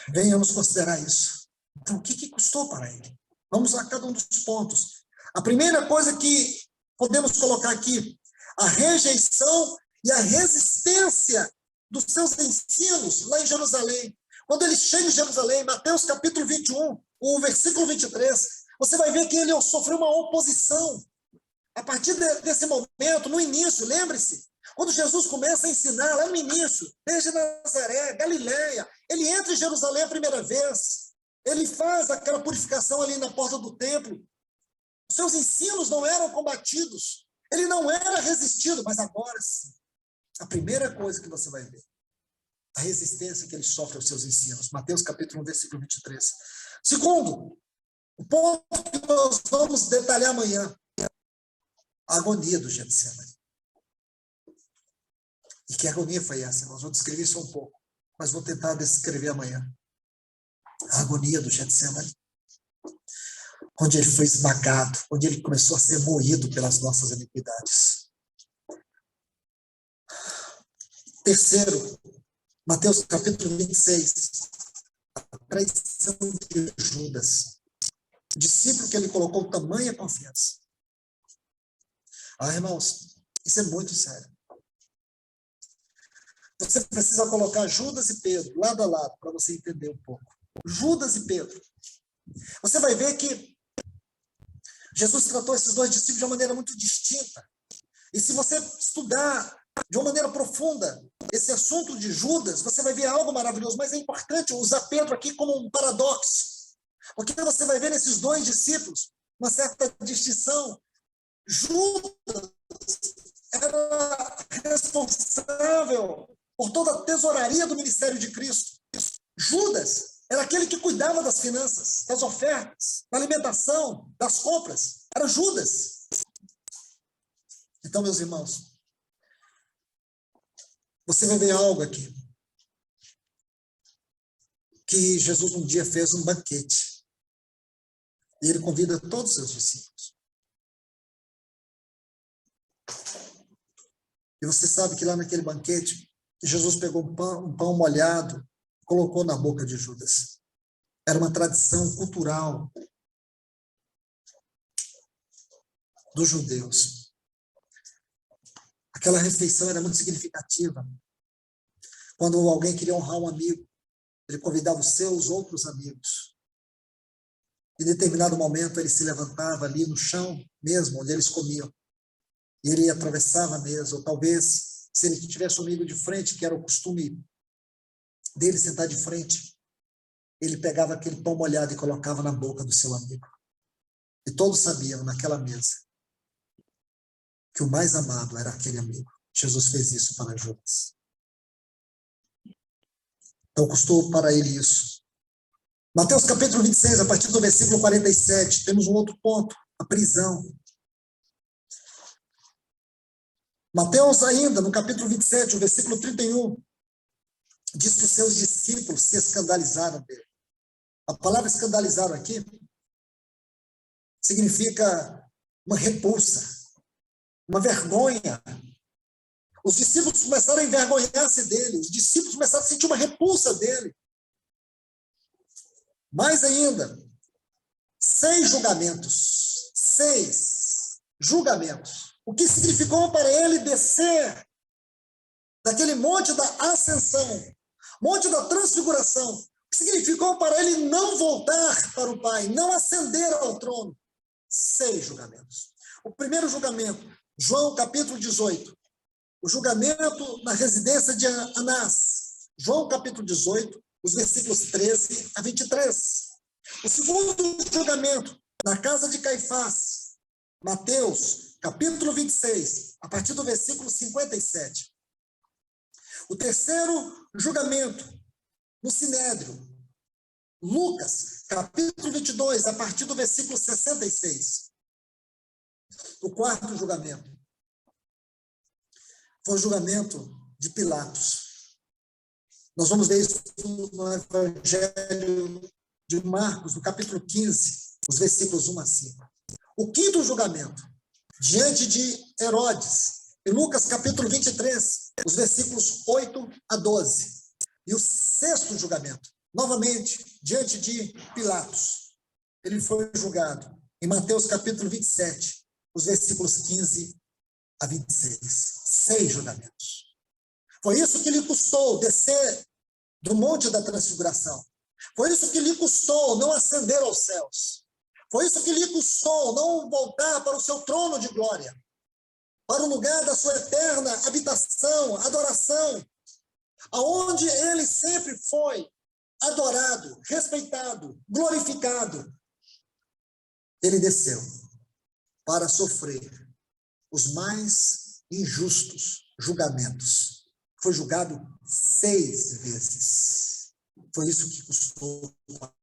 venhamos considerar isso. Então, o que custou para ele? Vamos a cada um dos pontos. A primeira coisa que podemos colocar aqui, a rejeição e a resistência dos seus ensinos lá em Jerusalém. Quando ele chega em Jerusalém, Mateus capítulo 21, o versículo 23, você vai ver que ele sofreu uma oposição. A partir desse momento, no início, lembre-se, quando Jesus começa a ensinar lá no início, desde Nazaré, Galileia, ele entra em Jerusalém a primeira vez, ele faz aquela purificação ali na porta do templo, os seus ensinos não eram combatidos, ele não era resistido, mas agora sim, a primeira coisa que você vai ver, a resistência que ele sofre aos seus ensinos, Mateus capítulo 1, versículo 23. Segundo, o ponto que nós vamos detalhar amanhã, a agonia do Getsemane. E que agonia foi essa? Nós vamos descrever isso um pouco, mas vou tentar descrever amanhã. A agonia do Getsemane, onde ele foi esmagado, onde ele começou a ser moído pelas nossas iniquidades. Terceiro, Mateus capítulo 26, a traição de Judas, o discípulo que ele colocou tamanha confiança. Irmãos, isso é muito sério. Você precisa colocar Judas e Pedro lado a lado para você entender um pouco. Judas e Pedro. Você vai ver que Jesus tratou esses dois discípulos de uma maneira muito distinta. E se você estudar de uma maneira profunda esse assunto de Judas, você vai ver algo maravilhoso, mas é importante usar Pedro aqui como um paradoxo. Porque você vai ver nesses dois discípulos uma certa distinção. Judas era responsável por toda a tesouraria do ministério de Cristo. Judas era aquele que cuidava das finanças, das ofertas, da alimentação, das compras. Era Judas. Então, meus irmãos, você vai ver algo aqui. Que Jesus um dia fez um banquete. E ele convida todos os seus discípulos. E você sabe que lá naquele banquete, Jesus pegou um pão molhado, colocou na boca de Judas. Era uma tradição cultural dos judeus. Aquela refeição era muito significativa. Quando alguém queria honrar um amigo, ele convidava os seus outros amigos. Em determinado momento, ele se levantava ali no chão mesmo, onde eles comiam. E ele atravessava a mesa, ou talvez, se ele tivesse um amigo de frente, que era o costume dele sentar de frente, ele pegava aquele pão molhado e colocava na boca do seu amigo. E todos sabiam, naquela mesa, que o mais amado era aquele amigo. Jesus fez isso para Judas. Então, custou para ele isso. Mateus capítulo 26, a partir do versículo 47, temos um outro ponto, a prisão. Mateus ainda, no capítulo 27, o versículo 31, diz que os seus discípulos se escandalizaram dele. A palavra escandalizaram aqui significa uma repulsa, uma vergonha. Os discípulos começaram a envergonhar-se dele, os discípulos começaram a sentir uma repulsa dele. Mais ainda, 6 julgamentos. 6 julgamentos. O que significou para ele descer daquele monte da ascensão, monte da transfiguração, o que significou para ele não voltar para o Pai, não ascender ao trono. 6 julgamentos. O primeiro julgamento, João capítulo 18, o julgamento na residência de Anás. João capítulo 18, os versículos 13 a 23. O segundo julgamento, na casa de Caifás, Mateus capítulo 26, a partir do versículo 57. O terceiro julgamento no Sinédrio. Lucas, capítulo 22, a partir do versículo 66. O quarto julgamento foi o julgamento de Pilatos. Nós vamos ver isso no Evangelho de Marcos, no capítulo 15, os versículos 1 a 5. O quinto julgamento, diante de Herodes, em Lucas, capítulo 23, os versículos 8 a 12. E o sexto julgamento, novamente, diante de Pilatos. Ele foi julgado em Mateus, capítulo 27, os versículos 15 a 26. 6 julgamentos. Foi isso que lhe custou descer do Monte da Transfiguração. Foi isso que lhe custou não ascender aos céus. Foi isso que lhe custou não voltar para o seu trono de glória, para o lugar da sua eterna habitação, adoração, aonde ele sempre foi adorado, respeitado, glorificado. Ele desceu para sofrer os mais injustos julgamentos. Foi julgado 6 vezes. Foi isso que custou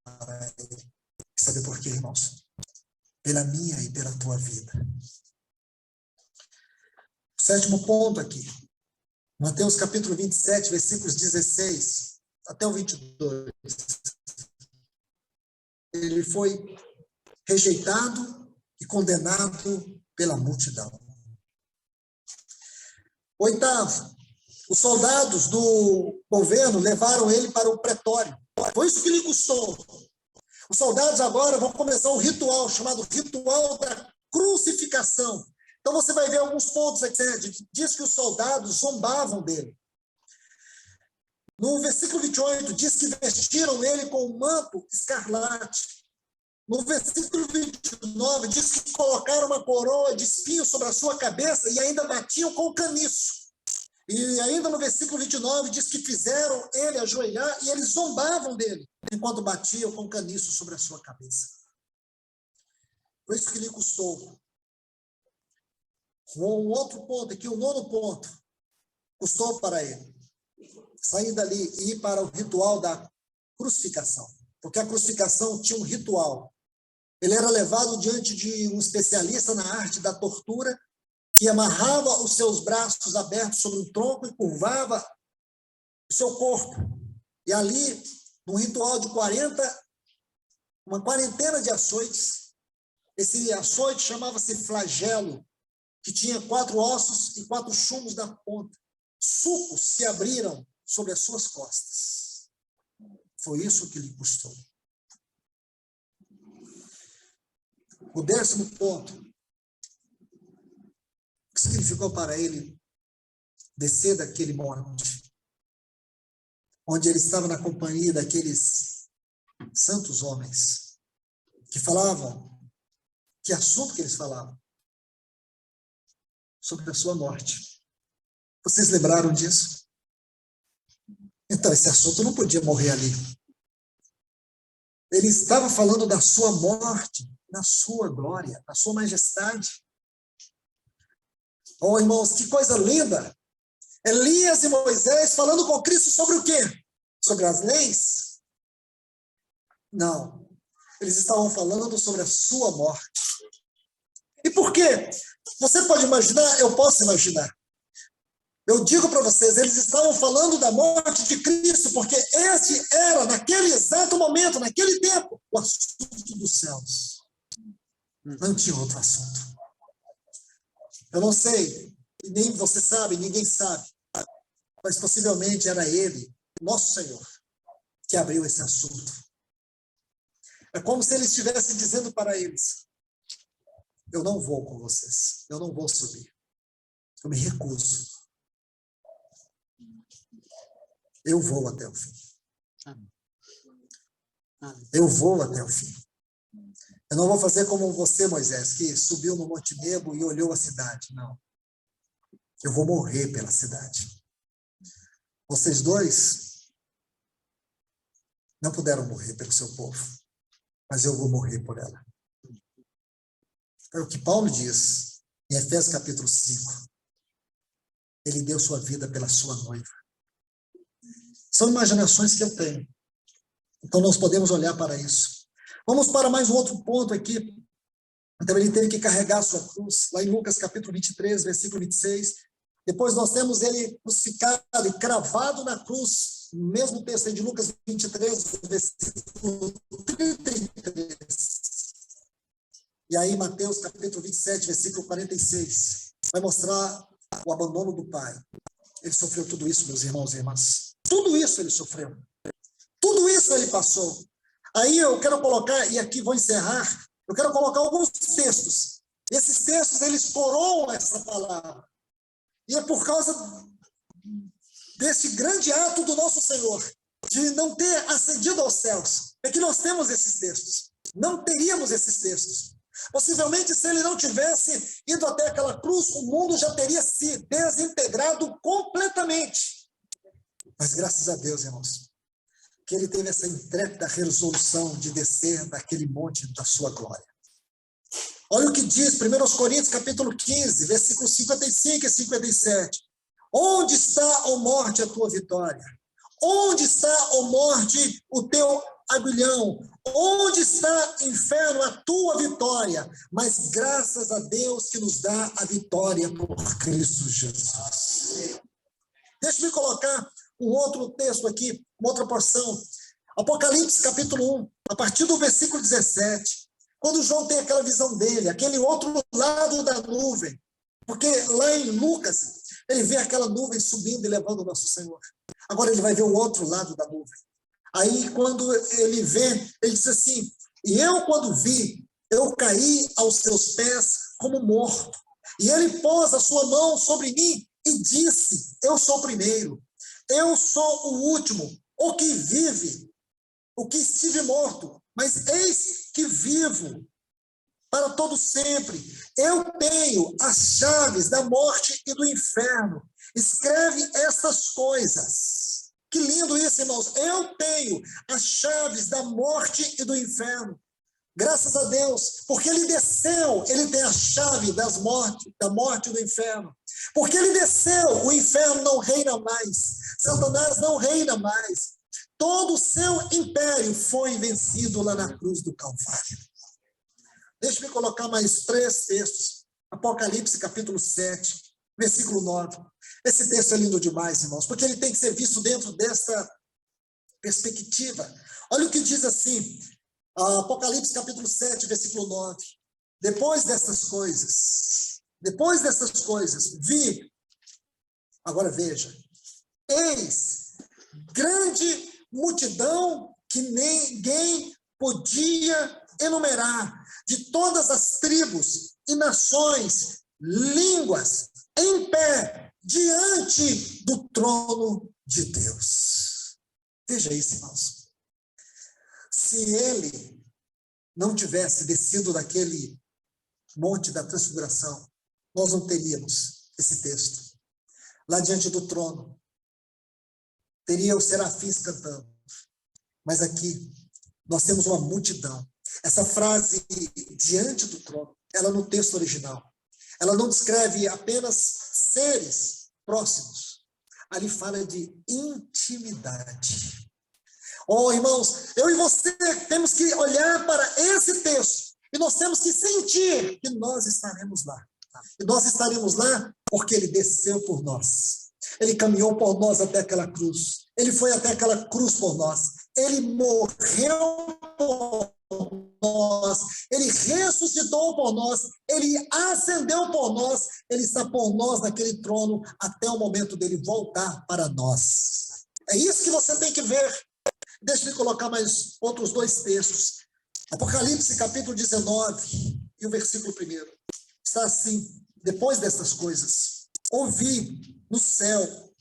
para ele. Sabe por quê, irmãos? Pela minha e pela tua vida. O sétimo ponto aqui. Mateus capítulo 27, versículos 16 até o 22. Ele foi rejeitado e condenado pela multidão. Oitavo, os soldados do governo levaram ele para o pretório. Foi isso que lhe custou. Os soldados agora vão começar um ritual chamado ritual da crucificação. Então você vai ver alguns pontos aqui. Diz que os soldados zombavam dele. No versículo 28, diz que vestiram ele com um manto escarlate. No versículo 29, diz que colocaram uma coroa de espinhos sobre a sua cabeça e ainda batiam com caniço. E ainda no versículo 29, diz que fizeram ele ajoelhar e eles zombavam dele, enquanto batiam com caniço sobre a sua cabeça. Foi isso que lhe custou. Um outro ponto aqui, o nono ponto, custou para ele sair dali e ir para o ritual da crucificação. Porque a crucificação tinha um ritual. Ele era levado diante de um especialista na arte da tortura, que amarrava os seus braços abertos sobre um tronco e curvava o seu corpo. E ali, num ritual de uma quarentena de açoites, esse açoite chamava-se flagelo, que tinha 4 ossos e 4 chumos na ponta. Sulcos se abriram sobre as suas costas. Foi isso que lhe custou. O 10º ponto, o que significou para ele descer daquele monte, onde ele estava na companhia daqueles santos homens, que falavam, que assunto que eles falavam? Sobre a sua morte. Vocês lembraram disso? Então, esse assunto não podia morrer ali. Ele estava falando da sua morte, na sua glória, na sua majestade. Oh, irmãos, que coisa linda! Elias e Moisés falando com Cristo sobre o quê? Sobre as leis? Não. Eles estavam falando sobre a sua morte. E por quê? Você pode imaginar, eu posso imaginar. Eu digo para vocês, eles estavam falando da morte de Cristo, porque esse era, naquele exato momento, naquele tempo, o assunto dos céus. Não tinha outro assunto. Eu não sei, nem você sabe, ninguém sabe, mas possivelmente era ele, nosso Senhor, que abriu esse assunto. É como se ele estivesse dizendo para eles: eu não vou com vocês, eu não vou subir, eu me recuso. Eu vou até o fim. Eu vou até o fim. Eu não vou fazer como você, Moisés, que subiu no Monte Nebo e olhou a cidade. Não. Eu vou morrer pela cidade. Vocês dois não puderam morrer pelo seu povo, mas eu vou morrer por ela. É o que Paulo diz Em Efésios capítulo 5, ele deu sua vida pela sua noiva. São imaginações que eu tenho. Então nós podemos olhar para isso. Vamos para mais um outro ponto aqui. Então ele teve que carregar a sua cruz, lá em Lucas capítulo 23, versículo 26. Depois nós temos ele crucificado e cravado na cruz, no mesmo texto aí de Lucas 23, versículo 33. E aí Mateus capítulo 27, versículo 46, vai mostrar o abandono do Pai. Ele sofreu tudo isso, meus irmãos e irmãs. Tudo isso ele sofreu. Tudo isso ele passou. Aí eu quero colocar, e aqui vou encerrar, eu quero colocar alguns textos. Esses textos, eles coroam essa palavra. E é por causa desse grande ato do nosso Senhor, de não ter ascendido aos céus, é que nós temos esses textos. Não teríamos esses textos. Possivelmente, se ele não tivesse ido até aquela cruz, o mundo já teria se desintegrado completamente. Mas graças a Deus, irmãos, que ele teve essa intrépida resolução de descer daquele monte da sua glória. Olha o que diz 1 Coríntios capítulo 15, versículos 55 e 57. Onde está, ó morte, a tua vitória? Onde está, ó morte, o teu aguilhão? Onde está, inferno, a tua vitória? Mas graças a Deus que nos dá a vitória por Cristo Jesus. Deixa-me colocar um outro texto aqui, uma outra porção. Apocalipse capítulo 1, a partir do versículo 17. Quando João tem aquela visão dele, aquele outro lado da nuvem. Porque lá em Lucas, ele vê aquela nuvem subindo e levando o nosso Senhor. Agora ele vai ver o outro lado da nuvem. Aí quando ele vê, ele diz assim, e eu quando vi, eu caí aos seus pés como morto. E ele pôs a sua mão sobre mim e disse, eu sou o primeiro, eu sou o último, o que vive, o que estive morto, mas eis que vivo para todo sempre. Eu tenho as chaves da morte e do inferno. Escreve essas coisas. Que lindo isso, irmãos. Eu tenho as chaves da morte e do inferno. Graças a Deus, porque ele desceu, ele tem a chave da morte e do inferno. Porque ele desceu, o inferno não reina mais. Satanás não reina mais. Todo o seu império foi vencido lá na cruz do Calvário. Deixa-me colocar mais 3 textos. Apocalipse, capítulo 7, versículo 9. Esse texto é lindo demais, irmãos, porque ele tem que ser visto dentro dessa perspectiva. Olha o que diz assim, Apocalipse, capítulo 7, versículo 9. Depois dessas coisas, vi, agora veja, eis, grande multidão que ninguém podia enumerar, de todas as tribos e nações, línguas, em pé, diante do trono de Deus. Veja isso, irmãos. Se ele não tivesse descido daquele monte da transfiguração, nós não teríamos esse texto. Lá diante do trono, teria os serafins cantando. Mas aqui, nós temos uma multidão. Essa frase, diante do trono, ela no texto original, ela não descreve apenas seres próximos. Ali fala de intimidade. Oh, irmãos, eu e você temos que olhar para esse texto e nós temos que sentir que nós estaremos lá. E nós estaremos lá porque ele desceu por nós. Ele caminhou por nós até aquela cruz. Ele foi até aquela cruz por nós. Ele morreu por nós. Ele ressuscitou por nós. Ele ascendeu por nós. Ele está por nós naquele trono até o momento dele voltar para nós. É isso que você tem que ver. Deixa eu colocar mais outros 2 textos. Apocalipse, capítulo 19, e o versículo 1. Está assim, depois dessas coisas, ouvi no céu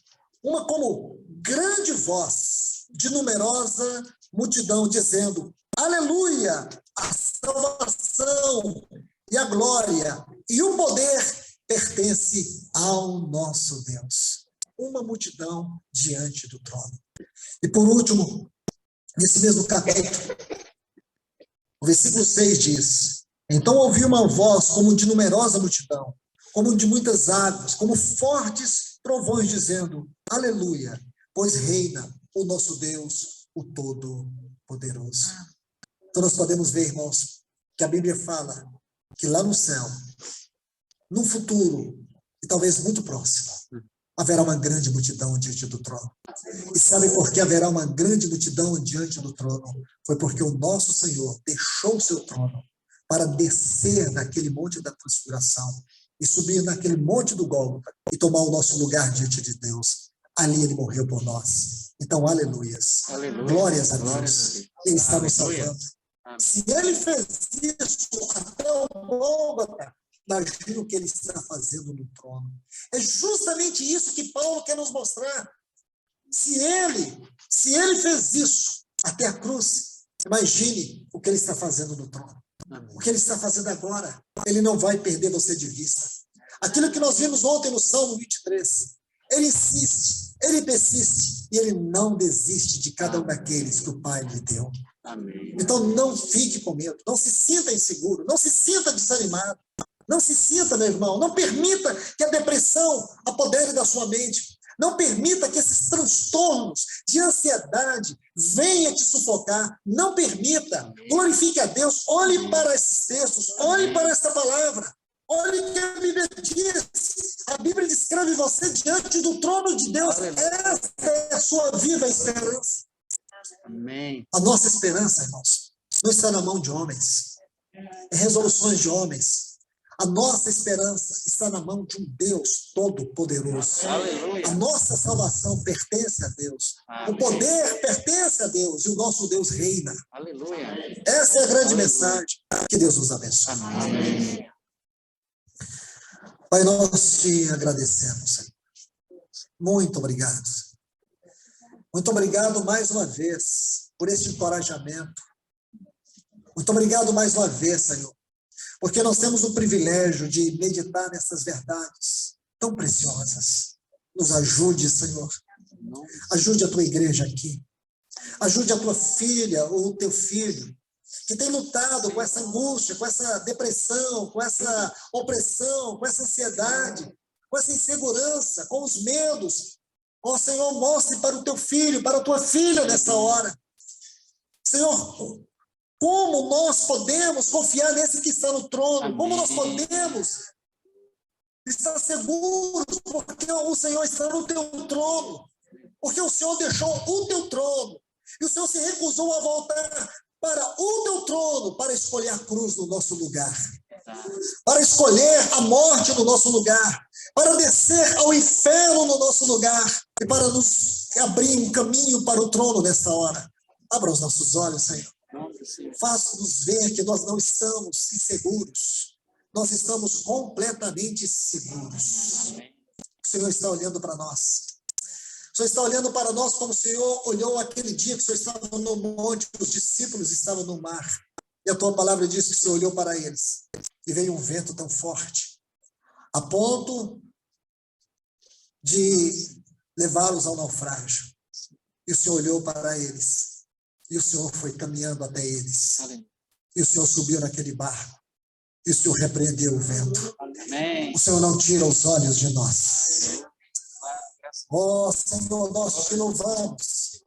uma como grande voz de numerosa multidão, dizendo, aleluia, a salvação e a glória e o poder pertence ao nosso Deus. Uma multidão diante do trono. E por último, nesse mesmo capítulo, o versículo 6 diz, então ouvi uma voz como de numerosa multidão, como de muitas águas, como fortes trovões, dizendo, aleluia, pois reina o nosso Deus, o Todo-Poderoso. Então nós podemos ver, irmãos, que a Bíblia fala que lá no céu, num futuro, e talvez muito próximo, haverá uma grande multidão diante do trono. E sabe por que haverá uma grande multidão diante do trono? Foi porque o nosso Senhor deixou o seu trono para descer naquele monte da transfiguração e subir naquele monte do Gólgota e tomar o nosso lugar diante de Deus. Ali ele morreu por nós. Então, aleluias. Aleluia. Glórias a Glórias Deus. a Deus. Ele está nos Aleluia. salvando. Se ele fez isso até o Gólgota, imagine o que ele está fazendo no trono. É justamente isso que Paulo quer nos mostrar. Se ele fez isso até a cruz, imagine o que ele está fazendo no trono. O que ele está fazendo agora, ele não vai perder você de vista. Aquilo que nós vimos ontem no Salmo 23, ele insiste, ele persiste, e ele não desiste de cada um daqueles que o Pai lhe deu. Amém. Então não fique com medo, não se sinta inseguro, não se sinta desanimado, não se sinta, meu irmão, não permita que a depressão apodere da sua mente. Não permita que esses transtornos de ansiedade venham te sufocar. Não permita. Glorifique a Deus. Olhe para esses textos. Olhe para essa palavra. Olhe o que a Bíblia diz. A Bíblia descreve você diante do trono de Deus. Essa é a sua viva esperança. Amém. A nossa esperança, irmãos, não está na mão de homens. Em resoluções de homens. A nossa esperança está na mão de um Deus todo-poderoso. Aleluia. A nossa salvação pertence a Deus. Amém. O poder pertence a Deus e o nosso Deus reina. Aleluia. Essa é a grande Aleluia. mensagem. Que Deus nos abençoe. Amém. Pai, nós te agradecemos, Senhor. Muito obrigado. Muito obrigado mais uma vez por este encorajamento. Muito obrigado mais uma vez, Senhor. Porque nós temos o privilégio de meditar nessas verdades tão preciosas. Nos ajude, Senhor. Ajude a tua igreja aqui. Ajude a tua filha ou o teu filho, que tem lutado com essa angústia, com essa depressão, com essa opressão, com essa ansiedade, com essa insegurança, com os medos. Ó Senhor, mostre para o teu filho, para a tua filha nessa hora. Senhor, como nós podemos confiar nesse que está no trono? Como nós podemos estar seguros? Porque o Senhor está no teu trono. Porque o Senhor deixou o teu trono. E o Senhor se recusou a voltar para o teu trono para escolher a cruz no nosso lugar. Para escolher a morte no nosso lugar. Para descer ao inferno no nosso lugar. E para nos abrir um caminho para o trono nessa hora. Abra os nossos olhos, Senhor. Faça-nos ver que nós não estamos inseguros. Nós estamos completamente seguros. O Senhor está olhando para nós. O Senhor está olhando para nós como o Senhor olhou aquele dia que o Senhor estava no monte, os discípulos estavam no mar. E a tua palavra diz que o Senhor olhou para eles. E veio um vento tão forte, a ponto de levá-los ao naufrágio. E o Senhor olhou para eles. E o Senhor foi caminhando até eles. E o Senhor subiu naquele barco. E o Senhor repreendeu o vento. Amém. O Senhor não tira os olhos de nós. Ó Senhor, nós te louvamos.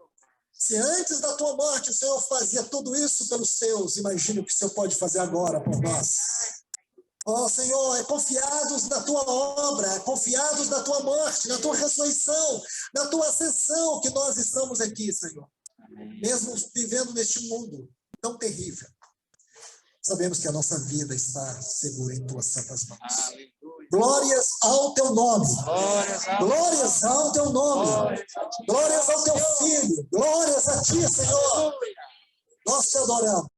Se antes da tua morte o Senhor fazia tudo isso pelos seus, imagine o que o Senhor pode fazer agora por nós. Ó Senhor, é confiados na tua obra, é confiados na tua morte, na tua ressurreição, na tua ascensão, que nós estamos aqui, Senhor. Mesmo vivendo neste mundo tão terrível, sabemos que a nossa vida está segura em tuas santas mãos. Aleluia. Glórias ao teu nome. Glórias Glórias ao teu nome. Glórias ao teu filho. Glórias a ti, Senhor. Nós te adoramos.